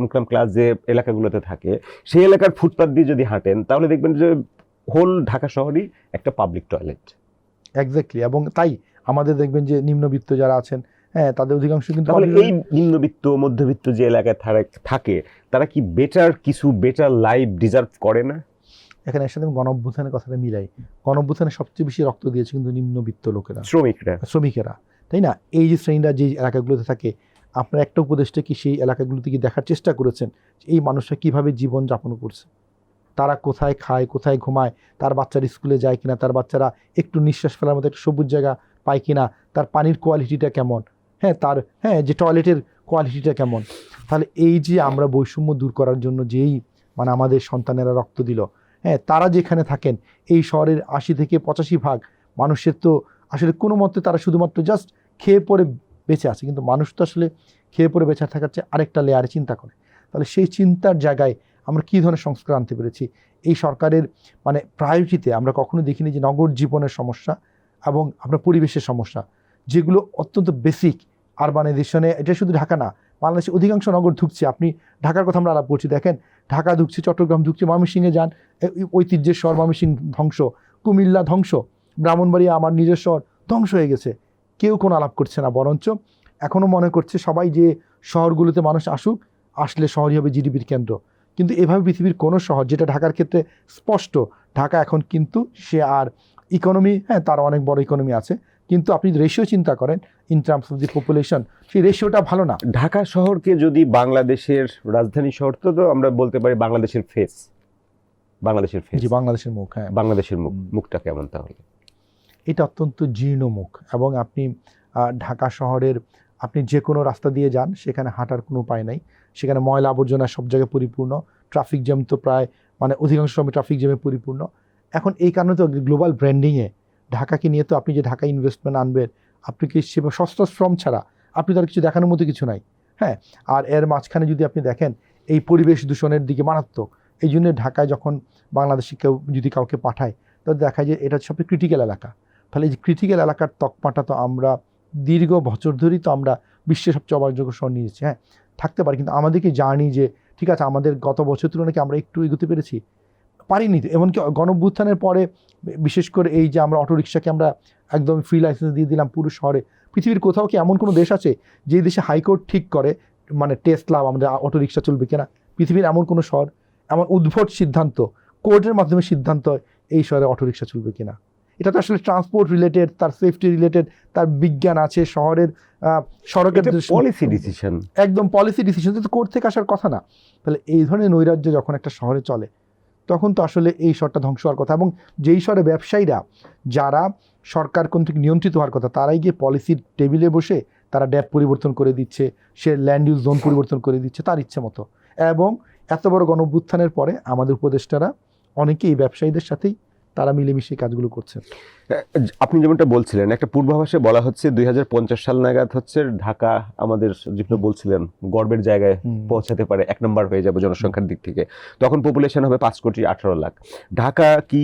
income class যে এলাকাগুলোতে থাকে, সেই এলাকার ফুটপাথ দিয়ে যদি হাঁটেন, তাহলে দেখবেন যে হোল ঢাকা শহরই একটা পাবলিক টয়লেট। এক্স্যাক্টলি। এবং তাই আমাদের দেখবেন যে নিম্নবিত্ত যারা আছেন, হ্যাঁ, তাদের অধিকাংশ কিন্তু এই নিম্নবিত্ত, মধ্যবিত্ত যে এলাকায় থাকে, তারা কি বেটার লাইফ ডিজার্ভ করে না? এখানে এর সাথে আমি গণঅভ্যুত্থানের কথাটা মিলাই। গণঅভ্যুত্থানে সবচেয়ে বেশি রক্ত দিয়েছে কিন্তু নিম্নবিত্ত লোকেরা, শ্রমিকেরা, তাই না? এই যে শ্রেণীরা যে এলাকাগুলোতে থাকে, আপনার একটা উপদেশটা কি সেই এলাকাগুলোতে কি দেখার চেষ্টা করেছেন এই মানুষরা কীভাবে জীবনযাপন করছে? তারা কোথায় খায়, কোথায় ঘুমায়, তার বাচ্চারা স্কুলে যায় কিনা, তার বাচ্চারা একটু নিঃশ্বাস ফেলার মতো একটা সবুজ জায়গা পায় কিনা, তার পানির কোয়ালিটিটা কেমন, যে টয়লেটের কোয়ালিটিটা কেমন? তাহলে এই যে আমরা বৈষম্য দূর করার জন্য যেই মানে আমাদের সন্তানেরা রক্ত দিল, তারা যেখানে থাকেন, এই শহরের 80 থেকে 85% মানুষের তো আসলে কোনো মতে তারা শুধুমাত্র জাস্ট খেয়ে পরে বেঁচে আছে, কিন্তু মানুষ তো আসলে খেয়ে পরে বেঁচে থাকার চেয়ে আরেকটা লেয়ারে চিন্তা করে। তাহলে সেই চিন্তার জায়গায় আমরা কী ধরনের সংস্কার আনতে পেরেছি? এই সরকারের মানে প্রায়োরিটিতে আমরা কখনো দেখিনি যে নগর জীবনের সমস্যা এবং আপনার পরিবেশের সমস্যা, যেগুলো অত্যন্ত বেসিক আরবানাইজেশনে, এটা শুধু ঢাকা না, বাংলাদেশের অধিকাংশ নগর ঢুকছে। আপনি ঢাকার কথা আমরা আলাপ করছি, দেখেন ঢাকা ঢুকছে, চট্টগ্রাম ঢুকছে, ময়মনসিংহে যান, ঐতিহ্যের শহর ময়মনসিংহ ধ্বংস, কুমিল্লা ধ্বংস, ব্রাহ্মণবাড়িয়া আমার নিজের শহর ধ্বংস হয়ে গেছে। কেউ কোনো আলাপ করছে না, বরঞ্চ এখনও মনে করছে সবাই যে শহরগুলোতে মানুষ আসলে শহরই হবে জিডিপির কেন্দ্র। কিন্তু এভাবে পৃথিবীর কোনো শহর, যেটা ঢাকার ক্ষেত্রে স্পষ্ট, ঢাকা এখন কিন্তু সে আর ইকোনমি, হ্যাঁ তার অনেক বড় ইকোনমি আছে, কিন্তু আপনি রেশিও চিন্তা করেন in terms of the population, সেই রেশিওটা ভালো না। ঢাকা শহরকে যদি বাংলাদেশের রাজধানী শহর, তো আমরা বলতে পারি বাংলাদেশের ফেস, বাংলাদেশের ফেস, জি বাংলাদেশের মুখ, হ্যাঁ বাংলাদেশের মুখটা কেমন তাহলে? এটা অত্যন্ত জীর্ণ মুখ। এবং আপনি ঢাকা শহরের আপনি যে কোনো রাস্তা দিয়ে যান, সেখানে হাঁটার কোনো উপায় নাই, সেখানে ময়লা আবর্জনা সব জায়গায় পরিপূর্ণ, ট্রাফিক জ্যাম তো প্রায় মানে অধিকাংশ সময় ট্রাফিক জ্যামে পরিপূর্ণ। এখন এই কারণে তো গ্লোবাল ব্র্যান্ডিংয়ে ঢাকাকে নিয়ে তো আপনি যে ঢাকা ইনভেস্টমেন্ট আনবেন, আপনি কি সে সস্তা শ্রম ছাড়া আপনি তার কিছু দেখানোর মতো কিছু নাই, হ্যাঁ। আর এর মাঝখানে যদি আপনি দেখেন এই পরিবেশ দূষণের দিকে মারাত্মক, এই জন্য ঢাকায় যখন বাংলাদেশি কেউ যদি কাউকে পাঠায়, তো দেখা যায় এটা সবচেয়ে ক্রিটিক্যাল এলাকা। তাহলে এই যে ক্রিটিক্যাল এলাকার তকমাটা তো আমরা দীর্ঘ বছর ধরেই তো আমরা বিশ্বের সবচেয়ে অবাকযোগ্য শহর নিয়েছি, হ্যাঁ থাকতে পারি, কিন্তু আমাদেরকে জানি যে ঠিক আছে আমাদের গত বছর তুলনায় কি আমরা একটু এগোতে পেরেছি, পারিনি। এমনকি গণঅভ্যুত্থানের পরে বিশেষ করে এই যে আমরা অটোরিকশাকে আমরা একদম ফ্রি লাইসেন্স দিয়ে দিলাম পুরো শহরে, পৃথিবীর কোথাও কি এমন কোনো দেশ আছে যে দেশে হাইকোর্ট ঠিক করে মানে টেসলা আমাদের অটোরিকশা চলবে কিনা? পৃথিবীর এমন কোনো শহর, এমন উদ্ভট সিদ্ধান্ত, কোর্টের মাধ্যমে সিদ্ধান্ত হয় এই শহরে অটোরিকশা চলবে কিনা? এটা তো আসলে ট্রান্সপোর্ট রিলেটেড, তার সেফটি রিলেটেড, তার বিজ্ঞান আছে, শহরের সড়কের পলিসি ডিসিশন, একদম পলিসি ডিসিশন, তো কোর্ট থেকে আসার কথা না। তাহলে এই ধরনের নৈরাজ্য যখন একটা শহরে চলে, তখন তো আসলে এই শহরটা ধ্বংস হওয়ার কথা। এবং যেই শহরে ব্যবসায়ীরা যারা সরকার কর্তৃক নিয়ন্ত্রিত হওয়ার কথা, তারাই গিয়ে পলিসির টেবিলে বসে তারা ড্যাপ পরিবর্তন করে দিচ্ছে, সে ল্যান্ড ইউজ জোন পরিবর্তন করে দিচ্ছে তার ইচ্ছে মতো। এবং এত বড় গণঅভ্যুত্থানের পরে আমাদের উপদেষ্টারা অনেকেই এই ব্যবসায়ীদের সাথেই তারা মিলেমিশে কাজগুলো করছে। আপনি যেমনটা বলছিলেন, একটা পূর্বাভাসে বলা হচ্ছে 2050 সাল নাগাদ হচ্ছে ঢাকা আমাদের যেটা বলছিলেন গর্বের জায়গায় পৌঁছাতে পারে, 1 নম্বর হয়ে যাবে জনসংখ্যার দিক থেকে, তখন পপুলেশন হবে 5,18,00,000। ঢাকা কি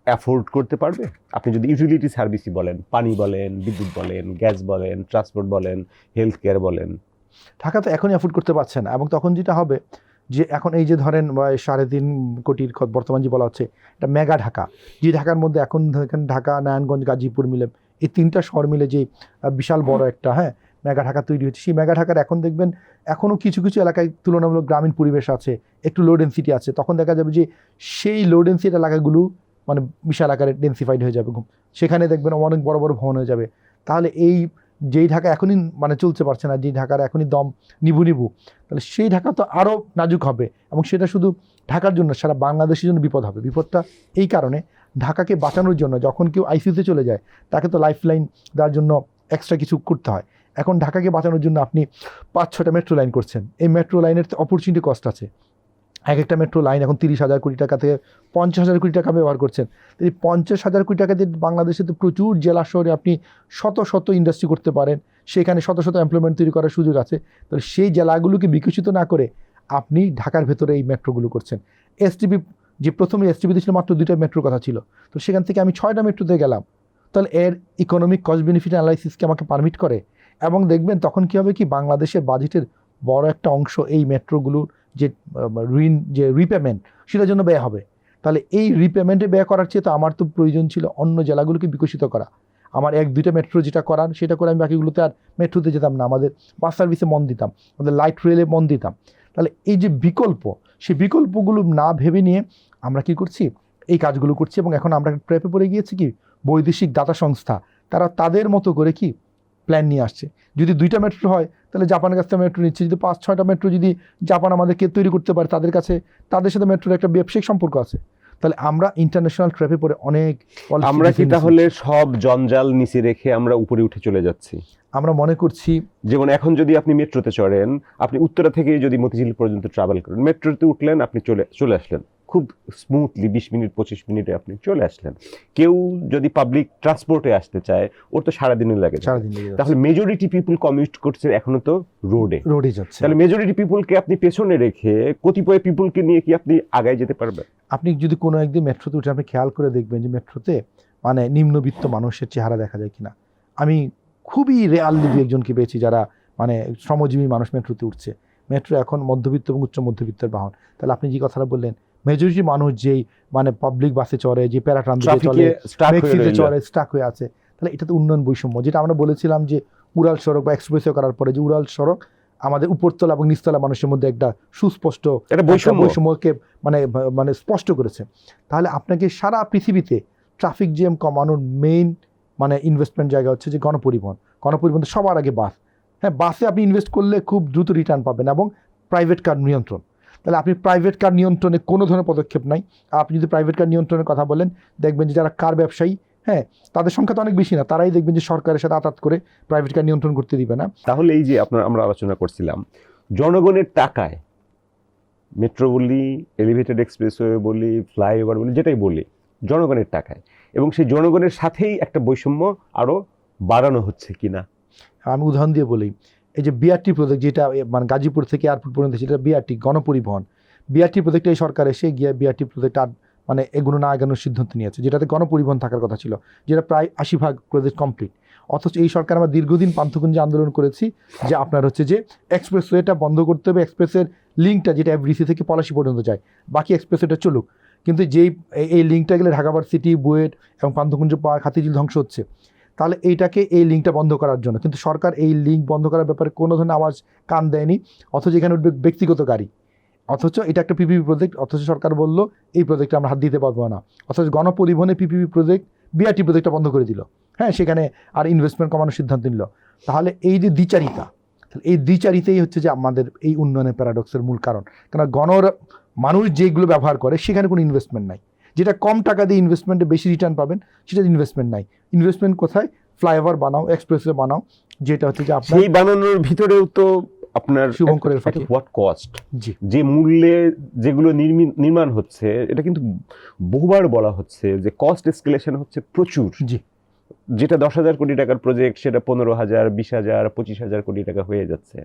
অ্যাফোর্ড করতে পারবে? আপনি যদি ইউটিলিটি সার্ভিসই বলেন, পানি বলেন, বিদ্যুৎ বলেন, গ্যাস বলেন, ট্রান্সপোর্ট বলেন, হেলথ কেয়ার বলেন, ঢাকা তো এখনই অ্যাফোর্ড করতে পারছে না। এবং তখন যেটা হবে যে এখন এই যে ধরেন 3.5 কোটির বর্তমান যে বলা হচ্ছে এটা মেগা ঢাকা, যে ঢাকার মধ্যে এখন এখানে ঢাকা, নারায়ণগঞ্জ, গাজীপুর মিলে এই 3টা শহর মিলে যে বিশাল বড় একটা হ্যাঁ মেগা ঢাকা তৈরি হচ্ছে, সেই মেগা ঢাকার এখন দেখবেন এখনও কিছু কিছু এলাকায় তুলনামূলক গ্রামীণ পরিবেশ আছে, একটু লো ডেন্সিটি আছে, তখন দেখা যাবে যে সেই লো ডেন্সিটি এলাকাগুলো মানে বিশাল আকারে ডেন্সিফাইড হয়ে যাবে, সেখানে দেখবেন অনেক বড় বড় ভবন হয়ে যাবে। তাহলে এই যেই ঢাকা এখনই মানে চলতে পারছে না, যেই ঢাকার এখনই দম নিবু, তাহলে সেই ঢাকা তো আরও নাজুক হবে। এবং সেটা শুধু ঢাকার জন্য, সারা বাংলাদেশের জন্য বিপদ হবে। বিপদটা এই কারণে, ঢাকাকে বাঁচানোর জন্য যখন কেউ আইসিইউতে চলে যায় তাকে তো লাইফ লাইন দেওয়ার জন্য এক্সট্রা কিছু করতে হয়। এখন ঢাকাকে বাঁচানোর জন্য আপনি 5-6টা মেট্রো লাইন করছেন, এই মেট্রো লাইনের অপরচুনিটি কস্ট আছে। এক একটা মেট্রো লাইন এখন 30,000 কোটি টাকা থেকে 50,000 কোটি টাকা ব্যবহার করছেন। এই 50,000 কোটি টাকা দিয়ে বাংলাদেশে তো প্রচুর জেলা শহরে আপনি শত শত ইন্ডাস্ট্রি করতে পারেন, সেখানে শত শত এমপ্লয়মেন্ট তৈরি করার সুযোগ আছে। তাহলে সেই জেলাগুলোকে বিকশিত না করে আপনি ঢাকার ভেতরে এই মেট্রোগুলো করছেন। এসটিপি যে প্রথমে এসটিপিতে ছিল মাত্র 2টা মেট্রোর কথা ছিল, তো সেখান থেকে আমি 6টা মেট্রোতে গেলাম। তাহলে এর ইকোনমিক কস্ট বেনিফিট অ্যানালাইসিসকে আমাকে পারমিট করে। এবং দেখবেন তখন কী হবে কি, বাংলাদেশের বাজেটের বড় একটা অংশ এই মেট্রোগুলোর যে ঋণ যে রিপেমেন্ট সেটার জন্য ব্যয় হবে। তাহলে এই রিপেমেন্টে ব্যয় করার চেয়ে তো আমার তো প্রয়োজন ছিল অন্য জেলাগুলোকে বিকশিত করা। আমার 1-2টা মেট্রো যেটা করার সেটা করে আমি বাকিগুলোতে আর মেট্রোতে যেতাম না, আমাদের বাস সার্ভিসে মন দিতাম, আমাদের লাইট রেলে মন দিতাম। তাহলে এই যে বিকল্প, সেই বিকল্পগুলো না ভেবে নিয়ে আমরা কি করছি, এই কাজগুলো করছি। এবং এখন আমরা ট্র্যাপে পড়ে গিয়েছি কি, বৈদেশিক দাতা সংস্থা তারা তাদের মতো করে কি প্ল্যান নিয়ে আসছে। যদি 2টা মেট্রো হয় তাহলে জাপানের কাছ থেকে মেট্রো নিচ্ছে, যদি 5-6টা মেট্রো যদি জাপান আমাদেরকে তৈরি করতে পারে, তাদের কাছে তাদের সাথে মেট্রোর একটা ব্যবসায়িক সম্পর্ক আছে। তাহলে আমরা ইন্টারন্যাশনাল ট্র্যাপে পড়ে অনেক, আমরা কি তাহলে সব জঞ্জাল নিচে রেখে আমরা উপরে উঠে চলে যাচ্ছি? আমরা মনে করছি যেমন এখন যদি আপনি মেট্রোতে চড়েন, আপনি উত্তরা থেকে যদি মতিঝিল পর্যন্ত ট্রাভেল করেন, মেট্রোতে উঠলেন, আপনি চলে আসলেন খুব স্মুথলি, 20 মিনিট 25 মিনিটে আপনি চলে আসলেন। কেউ যদি পাবলিক ট্রান্সপোর্টে আসতে চায়, ওর তো সারাদিনই লাগে। তাহলে মেজরিটি পিপল কমিউট করছে এখনো তো রোডে যাচ্ছে। তাহলে মেজরিটি পিপলকে আপনি পেছনে রেখে কতিপয় পিপলকে নিয়ে কি আপনি আগায় যেতে পারবেন? আপনি যদি কোনো একদিন মেট্রোতে উঠে আপনি খেয়াল করে দেখবেন যে মেট্রোতে মানে নিম্নবিত্ত মানুষের চেহারা দেখা যায় কিনা। আমি খুবই রেয়ারলি একজনকে পেয়েছি যারা মানে শ্রমজীবী মানুষ মেট্রোতে উঠছে। মেট্রো এখন মধ্যবিত্ত এবং উচ্চ মধ্যবিত্তের বাহন। তাহলে আপনি যে কথাটা বললেন, মেজরিটি মানুষ যেই মানে পাবলিক বাসে চড়ে, যে প্যারাট্রানজিটে চলে, ট্যাক্সিতে চড়ে, স্টাক হয়ে আছে। তাহলে এটা তো উন্নয়ন বৈষম্য, যেটা আমরা বলেছিলাম যে উড়াল সড়ক বা এক্সপ্রেসওয়ে করার পরে যে উড়াল সড়ক আমাদের উপরতলা এবং নিচতলা মানুষের মধ্যে একটা সুস্পষ্ট এটা বৈষম্যকে মানে মানে স্পষ্ট করেছে। তাহলে আপনাকে সারা পৃথিবীতে ট্রাফিক জ্যাম কমানোর মেইন মানে ইনভেস্টমেন্ট জায়গা হচ্ছে যে গণপরিবহন। গণপরিবহন সবার আগে বাস। হ্যাঁ, বাসে আপনি ইনভেস্ট করলে খুব দ্রুত রিটার্ন পাবেন, এবং প্রাইভেট কার নিয়ন্ত্রণ। তাহলে আপনি প্রাইভেট কার নিয়ন্ত্রণে কোনো ধরনের পদক্ষেপ নাই। আপনি যদি প্রাইভেট কার নিয়ন্ত্রণের কথা বলেন, দেখবেন যে যারা কার ব্যবসায়ী, হ্যাঁ, তাদের সংখ্যা তো অনেক বেশি না, তারাই দেখবেন যে সরকারের সাথে আতাত করে প্রাইভেট কার নিয়ন্ত্রণ করতে দিবে না। তাহলে এই যে আমরা আলোচনা করছিলাম জনগণের টাকায় মেট্রো বলি, এলিভেটেড এক্সপ্রেসওয়ে বলি, ফ্লাইওভার বলি, যেটাই বলি জনগণের টাকায়, এবং সেই জনগণের সাথেই একটা বৈষম্য আরও বাড়ানো হচ্ছে কিনা। আমি উদাহরণ দিয়ে বলি, এই যে বিআরটি প্রজেক্ট, যেটা মানে গাজীপুর থেকে এয়ারপোর্ট পর্যন্ত, সেটা বিআরটি গণপরিবহন। বিআরটি প্রজেক্টে এই সরকার এসে গিয়ে বিআরটি প্রজেক্ট আর মানে এগুলো না আগানোর সিদ্ধান্ত নিয়েছে, যেটাতে গণপরিবহন থাকার কথা ছিল, যেটা প্রায় 80% প্রজেক্ট কমপ্লিট। অথচ এই সরকার আমরা দীর্ঘদিন পান্থকুঞ্জে আন্দোলন করেছি যে আপনার হচ্ছে যে এক্সপ্রেসওয়েটা বন্ধ করতে হবে, এক্সপ্রেসের লিঙ্কটা যেটা এফডিসি থেকে পলাশী পর্যন্ত যায়, বাকি এক্সপ্রেসওয়েটা চলুক। কিন্তু যেই এই লিঙ্কটা গেলে ঢাকা ভার্সিটি, বুয়েট এবং পান্থকুঞ্জ পার্ক, হাতিঝিল ধ্বংস হচ্ছে। তাহলে এই লিঙ্কটা বন্ধ করার জন্য, কিন্তু সরকার এই লিঙ্ক বন্ধ করার ব্যাপারে কোনো ধরনের আওয়াজ কান দেয়নি। অথচ এখানে উঠবে ব্যক্তিগত গাড়ি, অথচ এটা একটা পিপিপি প্রজেক্ট, অথচ সরকার বলল এই প্রজেক্টে আমরা হাত দিতে পারবো না। অথচ গণপরিবহনে পিপিপি প্রজেক্ট, বিআরটি প্রজেক্টটা বন্ধ করে দিল। হ্যাঁ, সেখানে আর ইনভেস্টমেন্ট কমানোর সিদ্ধান্ত নিল। তাহলে এই যে দ্বিচারিতা, তাহলে এই দ্বিচারিতাই হচ্ছে যে আমাদের এই উন্নয়নের প্যারাডক্সের মূল কারণ। কেন মানুষ যেগুলো ব্যবহার করে সেখানে কোনো ইনভেস্টমেন্ট নাই। যেটা কম টাকা দিয়ে ইনভেস্টমেন্টে বেশি রিটার্ন পাবেন, সেটা ইনভেস্টমেন্ট নাই। ইনভেস্টমেন্ট কোথায়? ফ্লাইওভার বানাও, এক্সপ্রেসওয়ে বানাও, যেটা হচ্ছে যে আপনার সেই বানানোর ভিতরেও তো আপনার শুভঙ্করের ফাঁকি। হোয়াট কস্ট, জি, যে মূল্যে যেগুলো নির্মাণ হচ্ছে, এটা কিন্তু বহুবার বলা হচ্ছে যে কস্ট এসকেলেশন হচ্ছে প্রচুর। জি, যেটা 10,000 কোটি টাকার প্রজেক্ট, সেটা 15,000, 20,000, 25,000 কোটি টাকা হয়ে যাচ্ছে।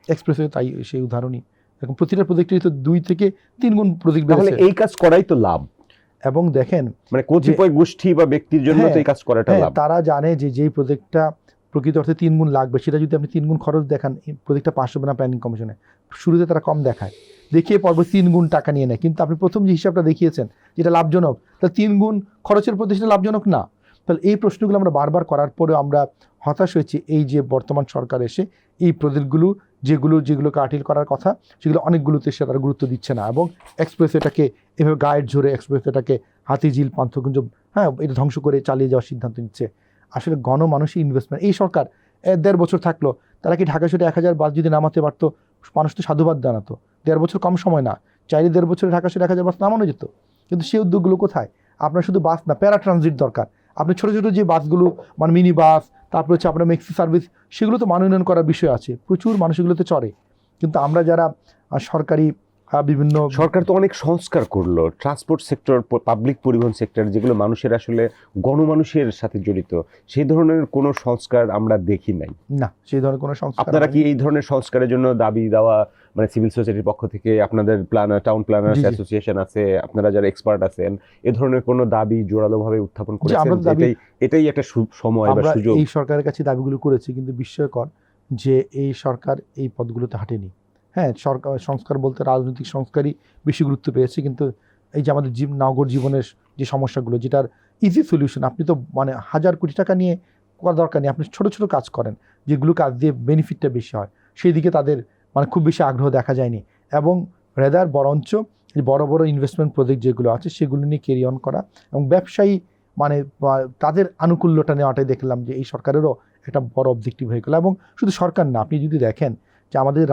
এক্সপ্রেসওয়ে তাই সেই উদাহরণই। এখন প্রতিটা প্রজেক্টেরই তো 2 থেকে 3 গুণ প্রজেক্ট তাহলে বেড়েছে। এই কাজ করাই তো লাভ, এবং দেখেন মানে কতিপয় গোষ্ঠী বা ব্যক্তির জন্য তো এই কাজ করাটা হ্যাঁ, লাভ। তারা জানে যে যেই প্রজেক্টটা প্রকৃত অর্থে 3 গুণ লাগবে, সেটা যদি আপনি 3 গুণ খরচ দেখান, এই প্রজেক্টটা পাস হবে না প্ল্যানিং কমিশনে। শুরুতে তারা কম দেখায়, দেখিয়ে পর্বে 3 গুণ টাকা নিয়ে নেয়। কিন্তু আপনি প্রথম যে হিসাবটা দেখিয়েছেন যেটা লাভজনক, তাহলে 3 গুণ খরচের প্রতি সেটা লাভজনক না। তাহলে এই প্রশ্নগুলো আমরা বারবার করার পরেও আমরা হতাশ হয়েছি। এই যে বর্তমান সরকার এসে এই প্রজেক্টগুলো যেগুলো কাটিল করার কথা, সেগুলো অনেকগুলোতে সে তারা গুরুত্ব দিচ্ছে না, এবং এক্সপ্রেসওয়েটাকে এভাবে গায়ের জোরে এক্সপ্রেসওয়েটাকে হাতিঝিল, পান্থকুঞ্জ, হ্যাঁ, এটা ধ্বংস করে চালিয়ে যাওয়ার সিদ্ধান্ত নিচ্ছে। আসলে গণমানুষই ইনভেস্টমেন্ট। এই সরকার 1.5 বছর থাকলো, তারা কি ঢাকা শহরে 1000 বাস যদি নামাতে পারতো, মানুষ তো সাধুবাদ জানাতো। 1.5 বছর কম সময় না, চাইলে 1.5 বছরে ঢাকা শহরে 1000 বাস নামানো যেত। কিন্তু সেই উদ্যোগগুলো কোথায়? আপনার শুধু বাস না, প্যারা ট্রানজিট দরকার। আপনি ছোটো ছোটো যে বাসগুলো, মানে মিনি বাস, তারপর হচ্ছে আপনার ম্যাক্সি সার্ভিস, সেগুলো তো মানোন্নয়ন করার বিষয় আছে, প্রচুর মানুষ এগুলোতে চড়ে। কিন্তু আমরা যারা সরকারি বিভিন্ন, সরকার তো অনেক সংস্কার করলো, ট্রান্সপোর্ট সেক্টর, পাবলিক পরিবহন সেক্টর, যেগুলো মানুষের আসলে গণমানুষের সাথে জড়িত, সেই ধরনের কোনো সংস্কার আমরা দেখি নাই। না, সেই ধরনের কোনো সংস্কার। আপনারা কি এই ধরনের সংস্কারের জন্য দাবি দেওয়া, মানে সিভিল সোসাইটির পক্ষ থেকে আপনাদের টাউন প্ল্যানার্স অ্যাসোসিয়েশন আছে, আপনারা যারা এক্সপার্ট আছেন, এ ধরনের কোনো দাবি জোরালোভাবে উত্থাপন করেছেন? এটাই একটা সময় বা সুযোগ। এই সরকারের কাছে দাবিগুলো করেছি, কিন্তু বিস্ময়কর যে এই সরকার এই পদগুলোতে হাঁটেনি। হ্যাঁ, সরকার সংস্কার বলতে রাজনৈতিক সংস্কারই বেশি গুরুত্ব পেয়েছে, কিন্তু এই যে আমাদের নগর জীবনের যে সমস্যাগুলো, যেটার ইজি সলিউশন, আপনি তো মানে 1000 কোটি টাকা নিয়ে করার দরকার নেই, আপনি ছোট ছোট কাজ করেন, যেগুলো কাজ দিয়ে বেনিফিটটা বেশি হয়, সেই দিকে তাদের মানে খুব বেশি আগ্রহ দেখা যায়নি। এবং রেদার বরঞ্চ বড় বড় ইনভেস্টমেন্ট প্রজেক্ট যেগুলো আছে সেগুলো নিয়ে ক্যারি অন করা, এবং ব্যবসায়ী মানে তাদের আনুকূল্যটা নেওয়াটাই দেখলাম যে এই সরকারেরও একটা বড় অবজেক্টিভ হয়ে গেল। এবং শুধু সরকার না, আপনি যদি দেখেন যে আমাদের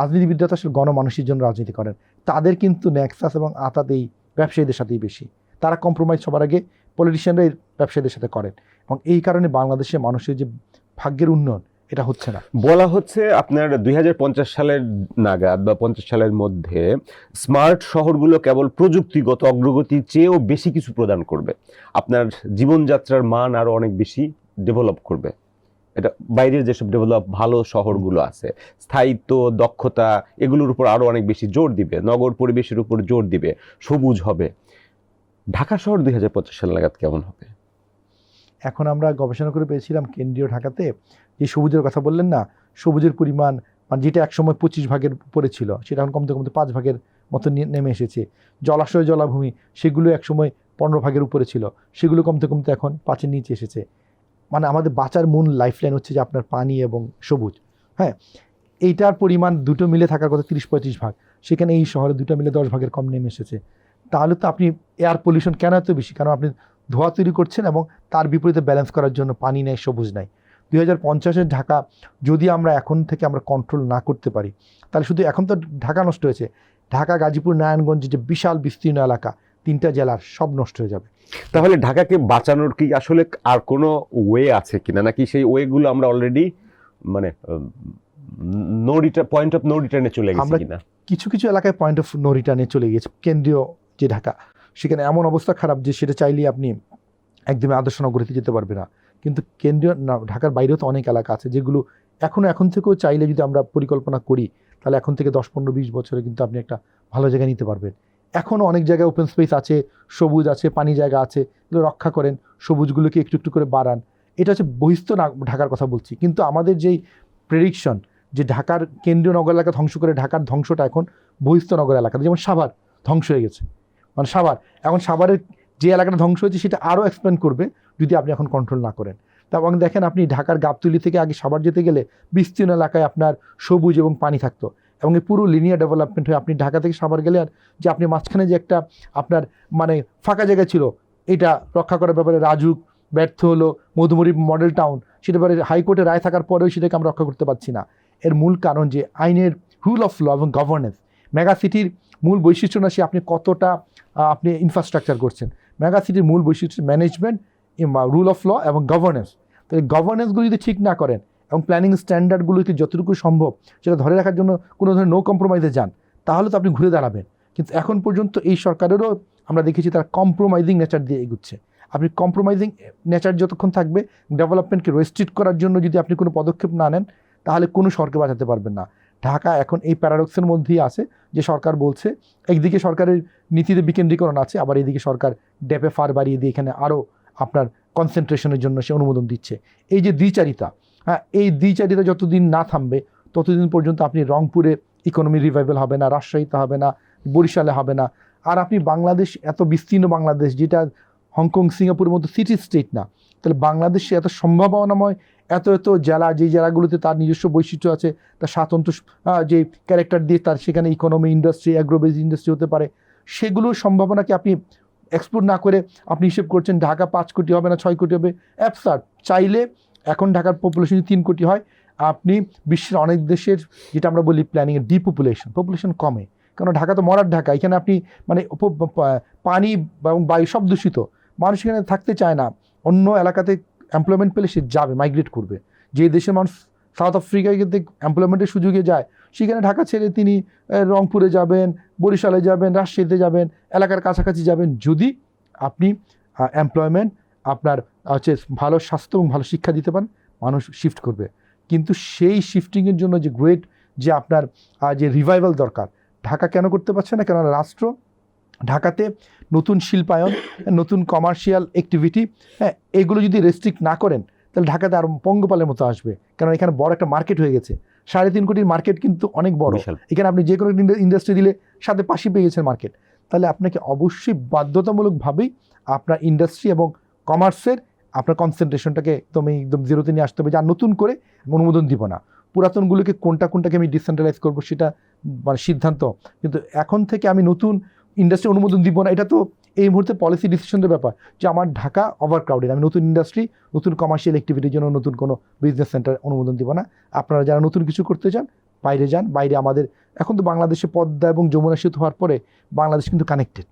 রাজনীতিবিদরা তো আসলে গণমানুষের জন্য রাজনীতি করেন, তাদের কিন্তু নেক্সাস এবং আতাত এই ব্যবসায়ীদের সাথেই বেশি। তারা কম্প্রোমাইজ সবার আগে পলিটিশিয়ানরা এই ব্যবসায়ীদের সাথে করেন, এবং এই কারণে বাংলাদেশের মানুষের যে ভাগ্যের উন্নয়ন, এটা হচ্ছে না। বলা হচ্ছে আপনার 2050 সালের নাগাদ বা 50 সালের মধ্যে স্মার্ট শহরগুলো কেবল প্রযুক্তিগত অগ্রগতির চেয়েও বেশি কিছু প্রদান করবে, আপনার জীবনযাত্রার মান আরো অনেক বেশি ডেভেলপ করবে। এটা বাইরের যেসব ভালো শহরগুলো আছে, স্থায়িত্ব, দক্ষতা, এগুলোর উপর আরো অনেক বেশি জোর দিবে, নগর পরিবেশের উপর জোর দিবে, সবুজ হবে। ঢাকা শহর 2050 সাল নাগাদ কেমন হবে? এখন আমরা গবেষণা করে পেয়েছিলাম কেন্দ্রীয় ঢাকাতে যে সবুজের কথা বললেন না, সবুজের পরিমাণ মানে যেটা একসময় 25 ভাগের উপরে ছিল, সেটা এখন কমতে কমতে 5 ভাগের মতো নেমে এসেছে। জলাশয়, জলাভূমি, সেগুলো একসময় 15 ভাগের উপরে ছিল, সেগুলো কমতে কমতে এখন 5-এর নিচে এসেছে। মানে আমাদের বাঁচার মূল লাইফলাইন হচ্ছে যে আপনার পানি এবং সবুজ। হ্যাঁ, এইটার পরিমাণ দুটো মিলে থাকার কথা 30-35 ভাগ, সেখানে এই শহরে দুটো মিলে 10 ভাগের কম নেমে এসেছে। তাহলে তো আপনি এয়ার পলিউশন কেন এত বেশি? কারণ আপনি ধোঁয়া তৈরি করছেন এবং তার বিপরীতে ব্যালেন্স করার জন্য পানি নেই, সবুজ নাই। 2050-এর ঢাকা যদি আমরা এখন থেকে আমরা কন্ট্রোল না করতে পারি, তাহলে শুধু এখন তো ঢাকা নষ্ট হয়েছে, ঢাকা, গাজীপুর, নারায়ণগঞ্জ যে বিশাল বিস্তীর্ণ এলাকা, 3টা জেলার সব নষ্ট হয়ে যাবে। তাহলে ঢাকাকে বাঁচানোর কি আসলে আর কোনো ওয়ে আছে কিনা, নাকি সেই ওয়েগুলো আমরা অলরেডি মানে পয়েন্ট অফ নো রিটার্নে চলে গেছি আমরা কিনা? কিছু কিছু এলাকায় পয়েন্ট অফ নো রিটার্নে চলে গিয়েছে। কেন্দ্রীয় যে ঢাকা, সেখানে এমন অবস্থা খারাপ যে সেটা চাইলেই আপনি একদমই আদর্শ নগরীতে যেতে পারবে না। কিন্তু কেন্দ্রীয় ঢাকার বাইরেও তো অনেক এলাকা আছে যেগুলো এখন থেকেও চাইলে যদি আমরা পরিকল্পনা করি, তাহলে এখন থেকে 10-15-20 বছরে কিন্তু আপনি একটা ভালো জায়গায় নিতে পারবেন। এখনও অনেক জায়গায় ওপেন স্পেস আছে, সবুজ আছে, পানি জায়গা আছে, এগুলো রক্ষা করেন, সবুজগুলোকে একটু একটু করে বাড়ান। এটা হচ্ছে বহিস্থ ঢাকার কথা বলছি। কিন্তু আমাদের যেই প্রেডিকশন যে ঢাকার কেন্দ্রীয় নগর এলাকা ধ্বংস করে ঢাকার ধ্বংসটা এখন বহিস্থ নগর এলাকাতে, যেমন সাভার ধ্বংস হয়ে গেছে, মানে সাভার এখন সাভারের যে এলাকাটা ধ্বংস হয়েছে সেটা আরও এক্সপ্যান্ড করবে যদি আপনি এখন কন্ট্রোল না করেন। এবং দেখেন আপনি ঢাকার গাবতলী থেকে আগে সাভার যেতে গেলে বিস্তীর্ণ এলাকায় আপনার সবুজ এবং পানি থাকতো, এবং এই পুরো লিনিয়ার ডেভেলপমেন্ট হয়ে আপনি ঢাকা থেকে সাভার গেলে আর যে আপনি মাঝখানে যে একটা আপনার মানে ফাঁকা জায়গা ছিল, এটা রক্ষা করার ব্যাপারে রাজুক ব্যর্থ হলো, মধুমরি মডেল টাউন, সেটা ব্যাপারে হাইকোর্টের রায় থাকার পরেও সেটাকে আমরা রক্ষা করতে পারছি না। এর মূল কারণ যে আইনের রুল অফ ল এবং গভর্নেন্স। মেগা সিটির মূল বৈশিষ্ট্য না সে আপনি কতটা আপনি ইনফ্রাস্ট্রাকচার করছেন, মেগা সিটির মূল বৈশিষ্ট্য ম্যানেজমেন্ট, রুল অফ ল এবং গভর্নেন্স। তো এই গভর্নেন্সগুলো যদি ঠিক না করেন এবং প্ল্যানিং স্ট্যান্ডার্ডগুলোকে যতটুকু সম্ভব সেটা ধরে রাখার জন্য কোনো ধরনের নো কম্প্রোমাইজে যান, তাহলে তো আপনি ঘুরে দাঁড়াবেন। কিন্তু এখন পর্যন্ত এই সরকারেরও আমরা দেখেছি তারা কম্প্রোমাইজিং নেচার দিয়ে এগুচ্ছে। আপনি কম্প্রোমাইজিং নেচার যতক্ষণ থাকবে, ডেভেলপমেন্টকে রেস্ট্রিক্ট করার জন্য যদি আপনি কোনো পদক্ষেপ না নেন, তাহলে কোনো সরকার বাঁচাতে পারবেন না। ঢাকা এখন এই প্যারাডক্সের মধ্যেই আছে যে সরকার বলছে একদিকে সরকারের নীতিতে বিকেন্দ্রীকরণ আছে, আবার এইদিকে সরকার ডেপে ফার বাড়িয়ে দিয়ে এখানে আরও আপনার কনসেন্ট্রেশনের জন্য সে অনুমোদন দিচ্ছে। এই যে দ্বিচারিতা, হ্যাঁ, এই দ্বিচারিতা যতদিন না থামবে ততদিন পর্যন্ত আপনি রংপুরে ইকোনমি রিভাইভাল হবে না, রাজশাহীতে হবে না, বরিশালে হবে না। আর আপনি বাংলাদেশ এত বিস্তীর্ণ বাংলাদেশ, যেটা হংকং সিঙ্গাপুরের মতো সিটি স্টেট না, তাহলে বাংলাদেশে এত সম্ভাবনাময় এত জেলা, যে জেলাগুলোতে তার নিজস্ব বৈশিষ্ট্য আছে, তার স্বাতন্ত্র্য যে ক্যারেক্টার দিয়ে তার সেখানে ইকোনমি, ইন্ডাস্ট্রি, অ্যাগ্রোবেজ ইন্ডাস্ট্রি হতে পারে, সেগুলোর সম্ভাবনাকে আপনি এক্সপ্লোর না করে আপনি হিসেব করছেন ঢাকা 5 কোটি হবে না 6 কোটি হবে। অ্যাবসার্ড। চাইলে এখন ঢাকার পপুলেশন 3 কোটি হয়, আপনি বিশ্বের অনেক দেশের যেটা আমরা বলি প্ল্যানিংয়ে পপুলেশন কমে, কারণ ঢাকা তো মরার ঢাকা। এখানে আপনি মানে পানি এবং বায়ু সব দূষিত, মানুষ এখানে থাকতে চায় না। অন্য এলাকাতে এমপ্লয়মেন্ট পেলে সে যাবে, মাইগ্রেট করবে। যে দেশের মানুষ সাউথ আফ্রিকায় এমপ্লয়মেন্টের সুযোগে যায়, সেখানে ঢাকা ছেড়ে তিনি রংপুরে যাবেন, বরিশালে যাবেন, রাজশাহীতে যাবেন, এলাকার কাছাকাছি যাবেন। যদি আপনি এমপ্লয়মেন্ট আপনার হচ্ছে ভালো স্বাস্থ্য এবং ভালো শিক্ষা দিতে পারেন, মানুষ শিফট করবে। কিন্তু সেই শিফটিংয়ের জন্য যে গ্রেট যে আপনার যে রিভাইভাল দরকার, ঢাকা কেন করতে পারছে না? কেননা রাষ্ট্র ঢাকাতে নতুন শিল্পায়ন, নতুন কমার্শিয়াল অ্যাক্টিভিটি, হ্যাঁ, এগুলো যদি রেস্ট্রিক্ট না করেন, তাহলে ঢাকাতে আরও পঙ্গপালের মতো আসবে। কারণ এখানে বড় একটা মার্কেট হয়ে গেছে, 3.5 কোটির মার্কেট কিন্তু অনেক বড়। এখানে আপনি যে কোনো ইন্ডাস্ট্রি দিলে সাথে পাশে পেয়ে গেছেন মার্কেট। তাহলে আপনাকে অবশ্যই বাধ্যতামূলকভাবেই আপনার ইন্ডাস্ট্রি এবং কমার্সের আপনার কনসেন্ট্রেশনটাকে একদম জিরোতে নিয়ে আসতে হবে। যা নতুন করে অনুমোদন দিব না, পুরাতনগুলোকে কোনটাকে আমি ডিসেন্ট্রালাইজ করবো সেটা মানে সিদ্ধান্ত। কিন্তু এখন থেকে আমি নতুন ইন্ডাস্ট্রি অনুমোদন দিব না, এটা তো এই মুহূর্তে পলিসি ডিসিশনের ব্যাপার যে আমার ঢাকা ওভারক্রাউডেড, আমি নতুন ইন্ডাস্ট্রি, নতুন কমার্শিয়াল অ্যাক্টিভিটির জন্য নতুন কোনো বিজনেস সেন্টার অনুমোদন দিব না। আপনারা যারা নতুন কিছু করতে চান বাইরে যান। বাইরে আমাদের এখন তো বাংলাদেশে পদ্মা এবং যমুনা সেতু হওয়ার পরে বাংলাদেশ কিন্তু কানেক্টেড।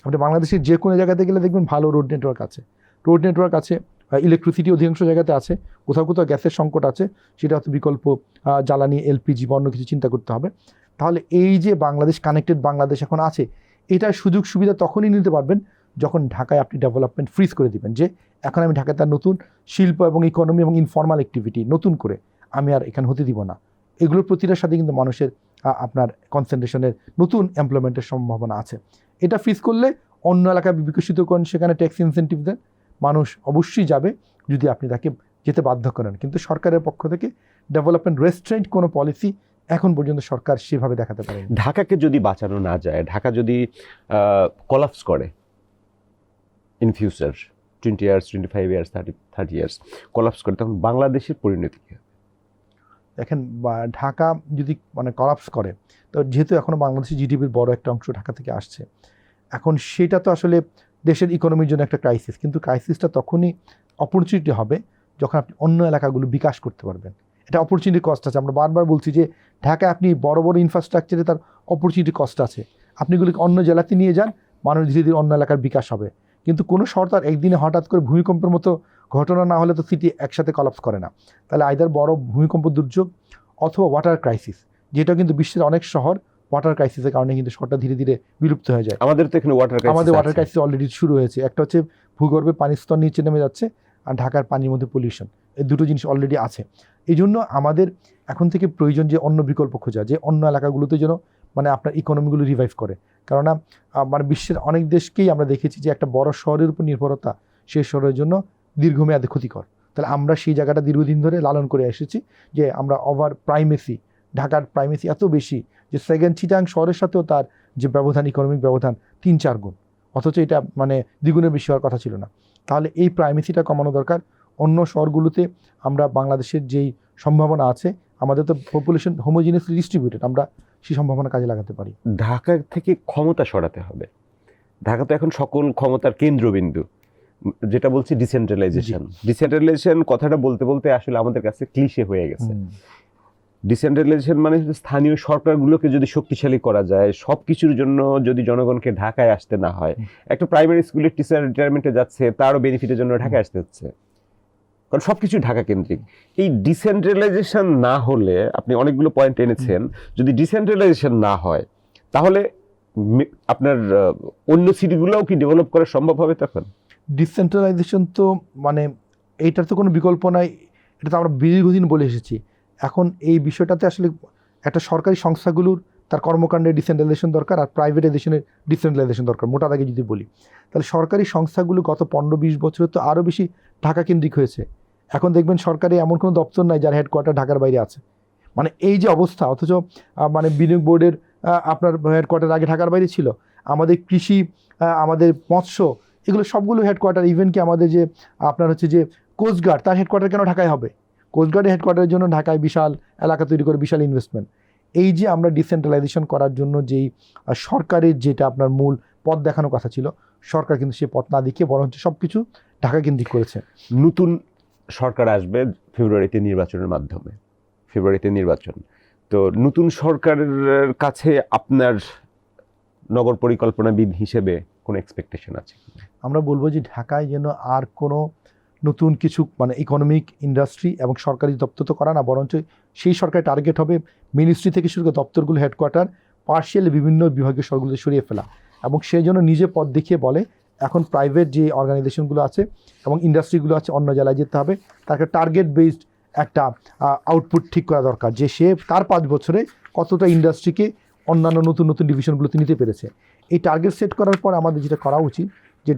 আপনি বাংলাদেশের যে কোনো জায়গাতে গেলে দেখবেন ভালো রোড নেটওয়ার্ক আছে, ইলেকট্রিসিটি অধিকাংশ জায়গাতে আছে। কোথাও কোথাও গ্যাসের সংকট আছে, সেটা হয়তো বিকল্প জ্বালানি, এলপিজি বা অন্য কিছু চিন্তা করতে হবে। তাহলে এই যে বাংলাদেশ কানেক্টেড বাংলাদেশ এখন আছে, এটার সুযোগ সুবিধা তখনই নিতে পারবেন যখন ঢাকায় আপনি ডেভেলপমেন্ট ফ্রিজ করে দিবেন, যে এখন আমি ঢাকায় তার নতুন শিল্প এবং ইকোনমি এবং ইনফর্মাল অ্যাক্টিভিটি নতুন করে আমি আর এখানে হতে দিব না। এগুলোর প্রতিটার সাথে কিন্তু মানুষের আপনার কনসেন্ট্রেশনের নতুন এমপ্লয়মেন্টের সম্ভাবনা আছে। এটা ফ্রিজ করলে অন্য এলাকায় বিকশিত করেন, সেখানে ট্যাক্স ইনসেন্টিভ দেন, মানুষ অবশ্যই যাবে যদি আপনি তাকে যেতে বাধ্য করেন। কিন্তু সরকারের পক্ষ থেকে ডেভেলপমেন্ট রেস্ট্রেন্ট কোনো পলিসি এখন পর্যন্ত সরকার সেভাবে দেখাতে পারে। ঢাকাকে যদি বাঁচানো না যায়, ঢাকা যদি কলাপস করে in future 20 years, 25 years, 30 years collapse করে, তখন বাংলাদেশের পরিণতি কী হবে? দেখেন ঢাকা যদি মানে কলাপস করে, তো যেহেতু এখনও বাংলাদেশের জিডিপির বড় একটা অংশ ঢাকা থেকে আসছে, এখন সেটা তো আসলে দেশের ইকোনমির জন্য একটা ক্রাইসিস, কিন্তু ক্রাইসিসটা তখনই অপরচুনিটি হবে যখন আপনি অন্য এলাকাগুলো বিকাশ করতে পারবেন। এটা অপরচুনিটি কস্ট আছে। আমরা বারবার বলছি যে ঢাকায় আপনি বড় বড় ইনফ্রাস্ট্রাকচারে তার অপরচুনিটি কস্ট আছে, আপনি এগুলোকে অন্য জেলাতে নিয়ে যান, মানুষ ধীরে ধীরে অন্য এলাকার বিকাশ হবে। কিন্তু কোনো সরকার একদিনে হঠাৎ করে ভূমিকম্পের মতো ঘটনা না হলে তো সিটি একসাথে কলাপস করে না। তাহলে আইদার বড় ভূমিকম্প দুর্যোগ অথবা ওয়াটার ক্রাইসিস, যেটা কিন্তু বিশ্বের অনেক শহর ওয়াটার ক্রাইসিসের কারণে কিন্তু শহরটা ধীরে ধীরে বিলুপ্ত হয়ে যায়। আমাদের তো এখানে আমাদের ওয়াটার ক্রাইসিস অলরেডি শুরু হয়েছে। একটা হচ্ছে ভূগর্ভে পানির স্তর নিচে নেমে যাচ্ছে, আর ঢাকার পানির মধ্যে পলিউশন, এই দুটো জিনিস অলরেডি আছে। এই জন্য আমাদের এখন থেকে প্রয়োজন যে অন্য বিকল্প খোঁজা, যে অন্য এলাকাগুলোতে যেন মানে আপনার ইকোনমিগুলো রিভাইভ করে। কেননা মানে বিশ্বের অনেক দেশকেই আমরা দেখেছি যে একটা বড় শহরের উপর নির্ভরতা সেই শহরের জন্য দীর্ঘমেয়াদে ক্ষতিকর। তাহলে আমরা সেই জায়গাটা দীর্ঘদিন ধরে লালন করে এসেছি যে আমরা ওভার প্রাইমেসি, ঢাকার প্রাইমেসি এত বেশি যে সেকেন্ড চিটাং শহরের সাথেও তার যে ব্যবধান, ইকোনমিক ব্যবধান 3-4 গুণ, অথচ এটা মানে দ্বিগুণের বেশি হওয়ার কথা ছিল না। তাহলে এই প্রাইমেসিটা কমানো দরকার। অন্য শহরগুলোতে আমরা বাংলাদেশের যেই সম্ভাবনা আছে, আমাদের তো পপুলেশন হোমোজিনিয়াসলি ডিস্ট্রিবিউটেড, আমরা সেই সম্ভাবনা কাজে লাগাতে পারি। ঢাকা থেকে ক্ষমতা সরাতে হবে। ঢাকা তো এখন সকল ক্ষমতার কেন্দ্রবিন্দু, যেটা বলছি ডিসেন্ট্রালাইজেশন। ডিসেন্ট্রালাইজেশন কথাটা বলতে বলতে আসলে আমাদের কাছে ক্লিশে হয়ে গেছে। ডিসেন্ট্রালাইজেশন মানে স্থানীয় সরকারগুলোকে যদি শক্তিশালী করা যায়, সব কিছুর জন্য যদি জনগণকে ঢাকায় আসতে না হয়, একটা প্রাইমারি স্কুলের টিচার রিটায়ারমেন্টে যাচ্ছে, তারও বেনিফিটের জন্য ঢাকায় আসতে হচ্ছে, কারণ সব কিছু ঢাকা কেন্দ্রিক। এই ডিসেন্ট্রালাইজেশন না হলে, আপনি অনেকগুলো পয়েন্ট এনেছেন, যদি ডিসেন্ট্রালাইজেশন না হয় তাহলে আপনার অন্য সিটিগুলোও কি ডেভেলপ করা সম্ভব হবে তখন? ডিসেন্ট্রালাইজেশন তো মানে এইটার তো কোনো বিকল্প নাই, এটা তো আমরা দীর্ঘদিন বলে এসেছি। এখন এই বিষয়টাতে আসলে একটা সরকারি সংস্থাগুলোর তার কর্মকাণ্ডে ডিসেন্ট্রালাইজেশন দরকার, আর প্রাইভেটাইজেশনের ডিসেন্ট্রালাইজেশন দরকার। মোটা দাগে যদি বলি, তাহলে সরকারি সংস্থাগুলো গত 15-20 বছরে তো আরও বেশি ঢাকা কেন্দ্রিক হয়েছে। এখন দেখবেন সরকারি এমন কোনো দপ্তর নাই যার হেডকোয়ার্টার ঢাকার বাইরে আছে। মানে এই যে অবস্থা, অথচ মানে বিনিয়োগ বোর্ডের আপনার হেডকোয়ার্টার আগে ঢাকার বাইরে ছিল, আমাদের কৃষি, আমাদের মৎস্য, এগুলো সবগুলো হেডকোয়ার্টার, ইভেন কি আমাদের যে আপনার হচ্ছে যে কোস্টগার্ড, তার হেডকোয়ার্টার কেন ঢাকায় হবে? কোস্টগার্ডের হেডকোয়ার্টারের জন্য ঢাকায় বিশাল এলাকা তৈরি করে বিশাল ইনভেস্টমেন্ট। এই যে আমরা ডিসেন্ট্রালাইজেশন করার জন্য যেই সরকারের যেটা আপনার মূল পথ দেখানোর কথা ছিল, সরকার কিন্তু সেই পথ না দেখিয়ে বরঞ্চ সব কিছু ঢাকা কেন্দ্রিক করেছে। নতুন সরকার আসবে ফেব্রুয়ারিতে নির্বাচনের মাধ্যমে, ফেব্রুয়ারিতে নির্বাচন। তো নতুন সরকারের কাছে আপনার নগর পরিকল্পনাবিদ হিসেবে কোনো এক্সপেকটেশন আছে? আমরা বলবো যে ঢাকায় যেন আর কোনো নতুন কিছু মানে ইকোনমিক, ইন্ডাস্ট্রি এবং সরকারি দপ্তর তো করা না, বরঞ্চ সেই সরকারের টার্গেট হবে মিনিস্ট্রি থেকে শুরু করে দপ্তরগুলো হেডকোয়ার্টার পার্শিয়ালি বিভিন্ন বিভাগীয় শহরগুলোতে সরিয়ে ফেলা, এবং সেই জন্য নিজে পথ দেখিয়ে বলে এখন প্রাইভেট যে অর্গানাইজেশনগুলো আছে এবং ইন্ডাস্ট্রিগুলো আছে অন্য জেলায় যেতে হবে, তাকে টার্গেট বেসড একটা আউটপুট ঠিক করা দরকার, যে সে তার 5 বছরে কতটা ইন্ডাস্ট্রিকে অন্যান্য নতুন নতুন ডিভিশনগুলোতে নিতে পেরেছে। এই টার্গেট সেট করার পর আমাদের যেটা করা উচিত, যে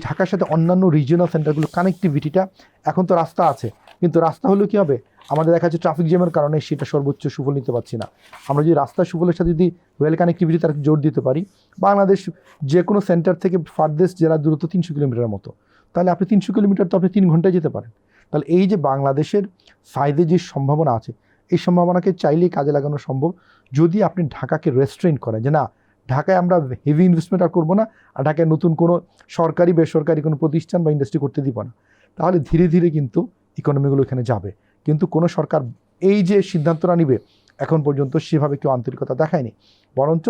ঢাকার সাথে অন্যান্য রিজিওনাল সেন্টারগুলো কানেক্টিভিটিটা, এখন তো রাস্তা আছে, কিন্তু রাস্তা হলেও কী হবে, আমাদের দেখা যাচ্ছে ট্রাফিক জ্যামের কারণে সেটা সর্বোচ্চ সুফল নিতে পারছি না। আমরা যদি রাস্তার সুফলের সাথে যদি রেল কানেক্টিভিটি তার জোর দিতে পারি, বাংলাদেশ যে কোনো সেন্টার থেকে ফার্দেস্ট জেলার দূরত্ব 300 কিলোমিটারের মতো, তাহলে আপনি 300 কিলোমিটার তো আপনি 3 ঘন্টায় যেতে পারেন। তাহলে এই যে বাংলাদেশের সাইডে যে সম্ভাবনা আছে, এই সম্ভাবনাকে চাইলেই কাজে লাগানো সম্ভব, যদি আপনি ঢাকাকে রেস্ট্রেইন করেন যে না, ঢাকায় আমরা হেভি ইনভেস্টমেন্ট আর করবো না, আর ঢাকায় নতুন কোনো সরকারি বেসরকারি কোনো প্রতিষ্ঠান বা ইন্ডাস্ট্রি করতে দিব না, তাহলে ধীরে ধীরে কিন্তু ইকোনমিগুলো এখানে যাবে। কিন্তু কোনো সরকার এই যে সিদ্ধান্তটা নিবে, এখন পর্যন্ত সেভাবে কেউ আন্তরিকতা দেখায়নি, বরঞ্চ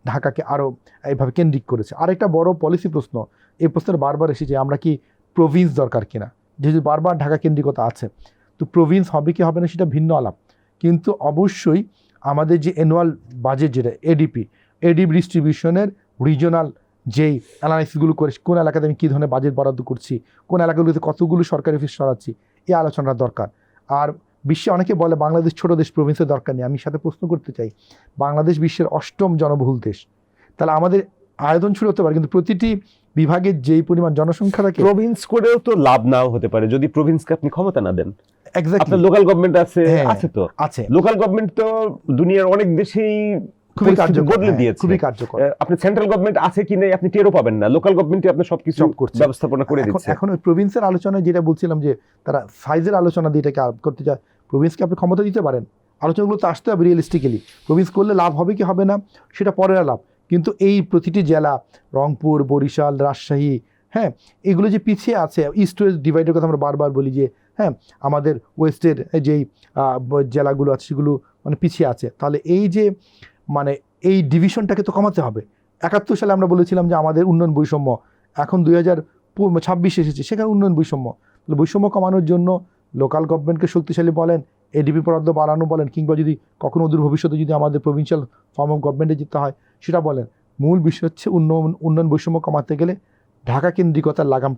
ঢাকাকে আরও এইভাবে কেন্দ্রিক করেছে। আরেকটা বড় পলিসি প্রশ্ন, এই প্রশ্নের বারবার এসেছে, আমরা কি প্রভিন্স দরকার কিনা, যেহেতু বারবার ঢাকা কেন্দ্রিকতা আছে, তো প্রভিন্স হবে কি হবে না সেটা ভিন্ন আলাপ, কিন্তু অবশ্যই আমাদের যে অ্যানুয়াল বাজেট যেটা এডিপি ডিস্ট্রিবিউশনের রিজিওনাল যেই অ্যানালাইসিসগুলো করে, কোন এলাকাতে আমি কী ধরনের বাজেট বরাদ্দ করছি, কোন এলাকাগুলোতে কতগুলো সরকারি অফিস সরাচ্ছি, এই আলোচনার দরকার। আর বিশ্বে অনেকে বলে বাংলাদেশ ছোট দেশ, প্রভিন্সের দরকার নেই। আমি সাথে প্রশ্ন করতে চাই, বাংলাদেশ বিশ্বের 8ম জনবহুল দেশ, তাহলে আমাদের আয়তন ছোট হতে পারে, কিন্তু প্রতিটি বিভাগের যেই পরিমাণ জনসংখ্যা থাকে, প্রভিন্স করেও তো লাভ নাও হতে পারে যদি প্রভিন্সকে আপনি ক্ষমতা না দেন। এক্স্যাক্টলি, আপনার লোকাল গভর্নমেন্ট আছে, আছে তো আছে, লোকাল গভর্নমেন্ট তো দুনিয়ার অনেক দেশেই খুবই কার্যকর, বদলে দিয়েছে, খুবই কার্যকর। আপনি সেন্ট্রাল গভর্নমেন্ট আছে কি নেই আপনি টেরও পাবেন না, লোকাল গভর্নমেন্টই আপনার সবকিছু ব্যবস্থাপনা করে দিচ্ছে। এখন ওই প্রভিন্সের আলোচনায় যেটা বলছিলাম যে তারা সাইজের আলোচনা দিয়ে এটাকে করতে চায়, প্রভিন্সকে আপনি ক্ষমতা দিতে পারেন, আলোচনাগুলোতে আসতে হবে রিয়েলিস্টিক্যালি। প্রভিন্স করলে লাভ হবে কি হবে না সেটা পরের লাভ, কিন্তু এই প্রতিটি জেলা, রংপুর, বরিশাল, রাজশাহী, হ্যাঁ, এগুলো যে পিছিয়ে আছে, ইস্ট ওয়েস্ট ডিভাইডের কথা আমরা বারবার বলি যে হ্যাঁ আমাদের ওয়েস্টের যেই জেলাগুলো আছে সেগুলো মানে পিছিয়ে আছে, তাহলে এই যে মানে এই ডিভিশনটাকে তো কমাতে হবে। 71 সালে আমরা বলেছিলাম যে আমাদের উন্নয়ন বৈষম্য, এখন 2026 এসেছে, সেখানে উন্নয়ন বৈষম্য। তাহলে বৈষম্য কমানোর জন্য লোকাল গভর্নমেন্টকে শক্তিশালী বলেন, এডিপি বরাদ্দ বাড়ানো বলেন, কিংবা যদি কখনো অদূর ভবিষ্যতে যদি আমাদের প্রভিন্সিয়াল ফর্ম অফ গভর্নমেন্টে যেতে হয় সেটা বলেন, মূল বিষয় হচ্ছে উন্নয়ন বৈষম্য কমাতে গেলে ঢাকা কেন্দ্রিকতার লাগাম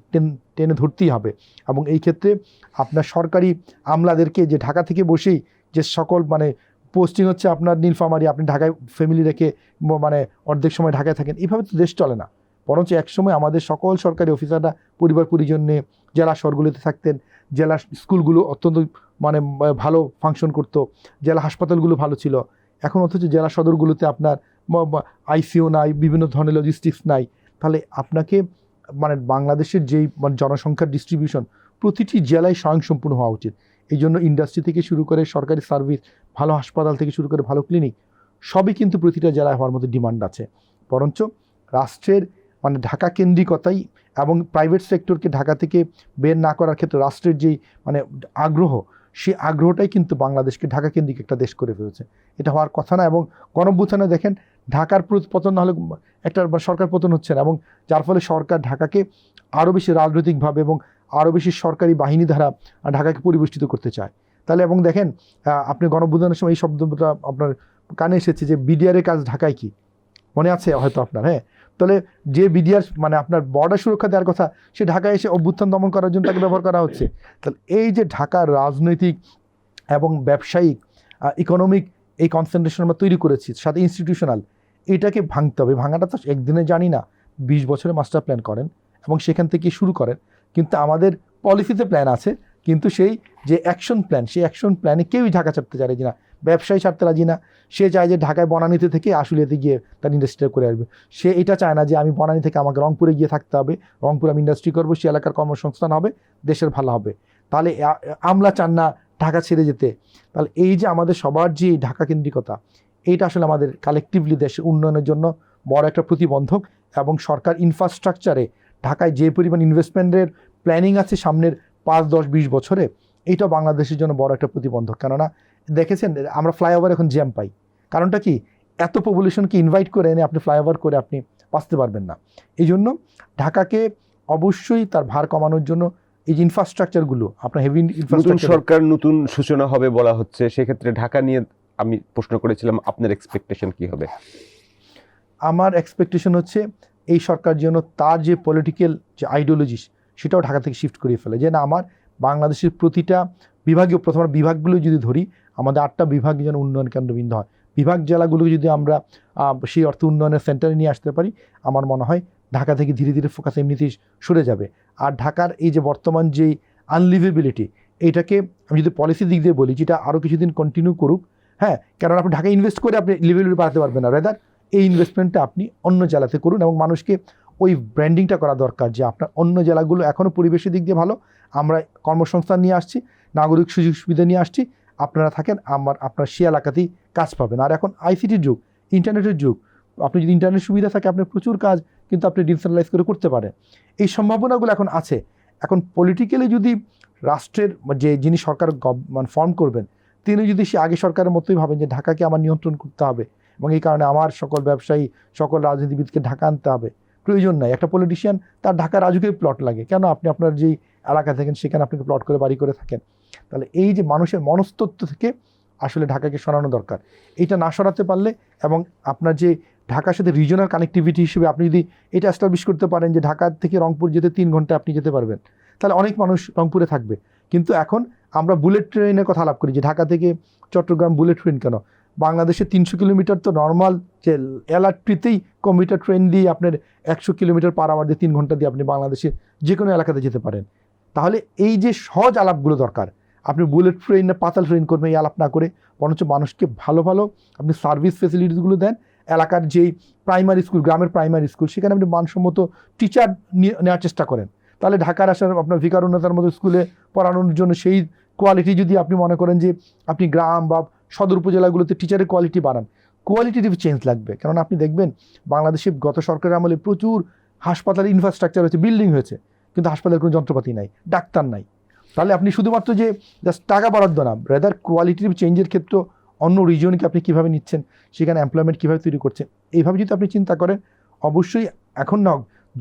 টেনে ধরতেই হবে। এবং এই ক্ষেত্রে আপনার সরকারি আমলাদেরকে যে ঢাকা থেকে বসেই যে সকল মানে পোস্টিং হচ্ছে আপনার নীলফামারী, আপনি ঢাকায় ফ্যামিলি রেখে মানে অর্ধেক সময় ঢাকায় থাকেন, এইভাবে তো দেশ চলে না। বরঞ্চ একসময় আমাদের সকল সরকারি অফিসাররা পরিবার পরিজন নিয়ে জেলা শহরগুলোতে থাকতেন, জেলা স্কুলগুলো অত্যন্ত মানে ভালো ফাংশন করতো, জেলা হাসপাতালগুলো ভালো ছিল। এখন অথচ জেলা সদরগুলোতে আপনার আইসিইউ নাই, বিভিন্ন ধরনের লজিস্টিক্স নাই। তাহলে আপনাকে মানে বাংলাদেশের যেই মানে জনসংখ্যার ডিস্ট্রিবিউশন প্রতিটি জেলায় স্বয়ংসম্পূর্ণ হওয়া উচিত। এই জন্য ইন্ডাস্ট্রি থেকে শুরু করে সরকারি সার্ভিস, ভালো হাসপাতাল থেকে শুরু করে ভালো ক্লিনিক, সবই কিন্তু প্রতিটা জেলায় হওয়ার মধ্যে ডিমান্ড আছে। বরঞ্চ রাষ্ট্রের মানে ঢাকা কেন্দ্রিকতাই এবং প্রাইভেট সেক্টরকে ঢাকা থেকে বের না করার ক্ষেত্রে রাষ্ট্রের যেই মানে আগ্রহ, সেই আগ্রহটাই কিন্তু বাংলাদেশকে ঢাকা কেন্দ্রিক একটা দেশ করে ফেলেছে। এটা হওয়ার কথা না। এবং গণঅভ্যুত্থানে দেখেন ঢাকার পতন না হলে একটা সরকার পতন হচ্ছে না, এবং যার ফলে সরকার ঢাকাকে আরও বেশি রাজনৈতিকভাবে এবং আরও বেশি সরকারি বাহিনী দ্বারা ঢাকাকে পরিবেষ্টিত করতে চায়। তাহলে এবং দেখেন আপনি গণঅভ্যুত্থানের সময় এই শব্দটা আপনার কানে এসেছে যে বিডিআরের কাজ ঢাকায়, কি মনে আছে হয়তো আপনার? হ্যাঁ, তাহলে যে বিডিআর মানে আপনার বর্ডার সুরক্ষা দেওয়ার কথা, সে ঢাকায় এসে অভ্যুত্থান দমন করার জন্য তাকে ব্যবহার করা হচ্ছে। তাহলে এই যে ঢাকার রাজনৈতিক এবং ব্যবসায়িক ইকোনমিক এই কনসেন্ট্রেশন আমরা তৈরি করেছি, সাথে ইনস্টিটিউশনাল, এটাকে ভাঙতে হবে। ভাঙাটা তো একদিনে জানি না, 20 বছরের মাস্টার প্ল্যান করেন এবং সেখান থেকে শুরু করেন। কিন্তু আমাদের পলিসিতে প্ল্যান আছে, কিন্তু সেই যে অ্যাকশন প্ল্যান, সেই অ্যাকশন প্ল্যানে কেউই ঢাকা ছাড়তে রাজি না, ব্যবসায়ী ছাড়তে রাজি না। সে চায় যে ঢাকায় বনানীতে থেকে আশুলিয়াতে গিয়ে তার ইন্ডাস্ট্রিটা করে আসবে। সে এটা চায় না যে আমি বনানী থেকে আমাকে রংপুরে গিয়ে থাকতে হবে, রংপুরে আমি ইন্ডাস্ট্রি করবো, সে এলাকার কর্মসংস্থান হবে, দেশের ভালো হবে। তাহলে আমলা চান না ঢাকা ছেড়ে যেতে। তাহলে এই যে আমাদের সবার যে ঢাকা কেন্দ্রিকতা, এইটা আসলে আমাদের কালেকটিভলি দেশের উন্নয়নের জন্য বড় একটা প্রতিবন্ধক। এবং সরকার ইনফ্রাস্ট্রাকচারে ঢাকায় যে পরিমাণ ইনভেস্টমেন্টের প্ল্যানিং আছে সামনের 5, 10, 20 বছরে, এইটা বাংলাদেশের জন্য বড় একটা প্রতিবন্ধক। কেননা দেখেছেন আমরা ফ্লাইওভার এখন জ্যাম পাই, কারণটা কি? এত পপুলেশনকে ইনভাইট করে এনে আপনি ফ্লাইওভার করে আপনি বাঁচতে পারবেন না। এই জন্য ঢাকাকে অবশ্যই তার ভার কমানোর জন্য এই যে ইনফ্রাস্ট্রাকচারগুলো, আপনার হেভি ইনফ্রাস্ট্রাকচার, সরকার নতুন সূচনা হবে বলা হচ্ছে, সেক্ষেত্রে ঢাকা নিয়ে আমি প্রশ্ন করেছিলাম আপনার এক্সপেকটেশন কি হবে? আমার এক্সপেকটেশন হচ্ছে এই সরকার যেন তার যে পলিটিক্যাল যে আইডিওলজি সেটাও ঢাকা থেকে শিফট করিয়ে ফেলে। যে না, আমার বাংলাদেশের প্রতিটা বিভাগীয়, প্রথম বিভাগগুলো যদি ধরি, আমাদের 8টা বিভাগ যেন উন্নয়ন কেন্দ্রবিন্দু হয়। বিভাগ জেলাগুলোকে যদি আমরা সেই অর্থ উন্নয়নের সেন্টারে নিয়ে আসতে পারি, আমার মনে হয় ঢাকা থেকে ধীরে ধীরে ফোকাস এমনিতেই সরে যাবে। আর ঢাকার এই যে বর্তমান যেই আনলিভেবিলিটি, এইটাকে আমি যদি পলিসি দিক দিয়ে বলি, যেটা আরও কিছুদিন কন্টিনিউ করুক। হ্যাঁ, কারণ আপনি ঢাকায় ইনভেস্ট করে আপনি লিভেবিলিটি বাড়াতে পারবেন না, রেদার এই ইনভেস্টমেন্টটা আপনি অন্য জেলাতে করুন। এবং মানুষকে ওই ব্র্যান্ডিংটা করা দরকার যে আপনার অন্য জেলাগুলো এখনও পরিবেশের দিক দিয়ে ভালো, আমরা কর্মসংস্থান নিয়ে আসছি, নাগরিক সুযোগ সুবিধা নিয়ে আসছি, আপনারা থাকেন, আপনার সে এলাকাতেই কাজ পাবেন। আর এখন আইসিটির যুগ, ইন্টারনেটের যুগ, আপনি যদি ইন্টারনেট সুবিধা থাকে আপনার প্রচুর কাজ কিন্তু আপনি ডিসেন্ট্রালাইজ করে করতে পারেন। এই সম্ভাবনাগুলো এখন আছে। এখন পলিটিক্যালি যদি রাষ্ট্রের যে যিনি সরকার মানে ফর্ম করবেন, তিনি যদি সে আগে সরকারের মতোই ভাবেন যে ঢাকাকে আমার নিয়ন্ত্রণ করতে হবে এবং এই কারণে আমার সকল ব্যবসায়ী, সকল রাজনীতিবিদকে ঢাকা আনতে হবে, প্রয়োজন নাই। একটা পলিটিশিয়ান তার ঢাকা রাজুকেই প্লট লাগে, কেন? আপনি আপনার যেই এলাকা থাকেন সেখানে আপনাকে প্লট করে বাড়ি করে থাকেন। তাহলে এই যে মানুষের মনস্তত্ত্ব থেকে আসলে ঢাকাকে সরানো দরকার। এইটা না সরাতে পারলে এবং আপনার যে ঢাকার সাথে রিজনাল কানেক্টিভিটি হিসেবে আপনি যদি এটা এস্টাবলিশ করতে পারেন যে ঢাকা থেকে রংপুর যেতে 3 ঘন্টা আপনি যেতে পারবেন, তাহলে অনেক মানুষ রংপুরে থাকবে। কিন্তু এখন আমরা বুলেট ট্রেনের কথা আলাপ করি যে ঢাকা থেকে চট্টগ্রাম বুলেট ট্রেন কেন? বাংলাদেশে 300 কিলোমিটার তো নর্মাল যে এলআরটিতেই, কমিউটার ট্রেন দিয়ে আপনার 100 কিলোমিটার পার আওয়ার দিয়ে 3 ঘন্টা দিয়ে আপনি বাংলাদেশের যে কোনো এলাকাতে যেতে পারেন। তাহলে এই যে সহজ আলাপগুলো দরকার। আপনি বুলেট ট্রেন না পাতাল ট্রেন করবেন এই আলাপ না করে, বরঞ্চ মানুষকে ভালো ভালো আপনি সার্ভিস ফেসিলিটিসগুলো দেন। এলাকার যেই প্রাইমারি স্কুল, গ্রামের প্রাইমারি স্কুল, সেখানে আপনি মানসম্মত টিচার নেওয়ার চেষ্টা করেন। তাহলে ঢাকার আসার আপনার ভিকারুন্নতার মতো স্কুলে পড়ানোর জন্য সেই কোয়ালিটি যদি আপনি মনে করেন যে আপনি গ্রাম বা সদর উপজেলাগুলোতে টিচারের কোয়ালিটি বাড়ান, কোয়ালিটিটিভ চেঞ্জ লাগবে। কারণ আপনি দেখবেন বাংলাদেশে গত সরকারের আমলে প্রচুর হাসপাতালের ইনফ্রাস্ট্রাকচার হয়েছে, বিল্ডিং হয়েছে, কিন্তু হাসপাতালের কোনো যন্ত্রপাতি নাই, ডাক্তার নাই। তাহলে আপনি শুধুমাত্র যে জাস্ট টাকা বরাদ্দ না, রেদার কোয়ালিটিভ চেঞ্জের ক্ষেত্রে অন্য রিজিয়নকে আপনি কীভাবে নিচ্ছেন, সেখানে এমপ্লয়মেন্ট কীভাবে তৈরি করছেন, এইভাবে যদি আপনি চিন্তা করেন, অবশ্যই এখন না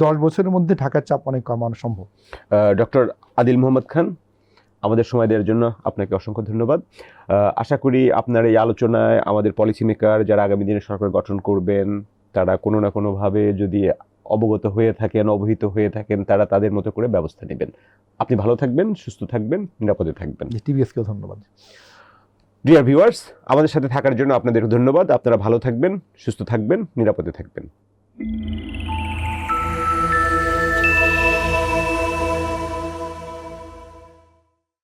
10 বছরের মধ্যে ঢাকার চাপ অনেক কমানো সম্ভব। ডক্টর আদিল মোহাম্মদ খান, আমাদের সময় দেওয়ার জন্য আপনাকে অসংখ্য ধন্যবাদ। আশা করি আপনার এই আলোচনায় আমাদের পলিসি মেকার যারা আগামী দিনে সরকার গঠন করবেন, তারা কোনো না কোনোভাবে যদি অবগত হয়ে থাকেন, অবহিত হয়ে থাকেন, তারা তাদের মতো করে ব্যবস্থা নেবেন। আপনি ভালো থাকবেন, সুস্থ থাকবেন, নিরাপদে থাকবেন। টিভিএসকেও ধন্যবাদ। ডিয়ার ভিউয়ার্স, আমাদের সাথে থাকার জন্য আপনাদের ধন্যবাদ। আপনারা ভালো থাকবেন, সুস্থ থাকবেন, নিরাপদে থাকবেন।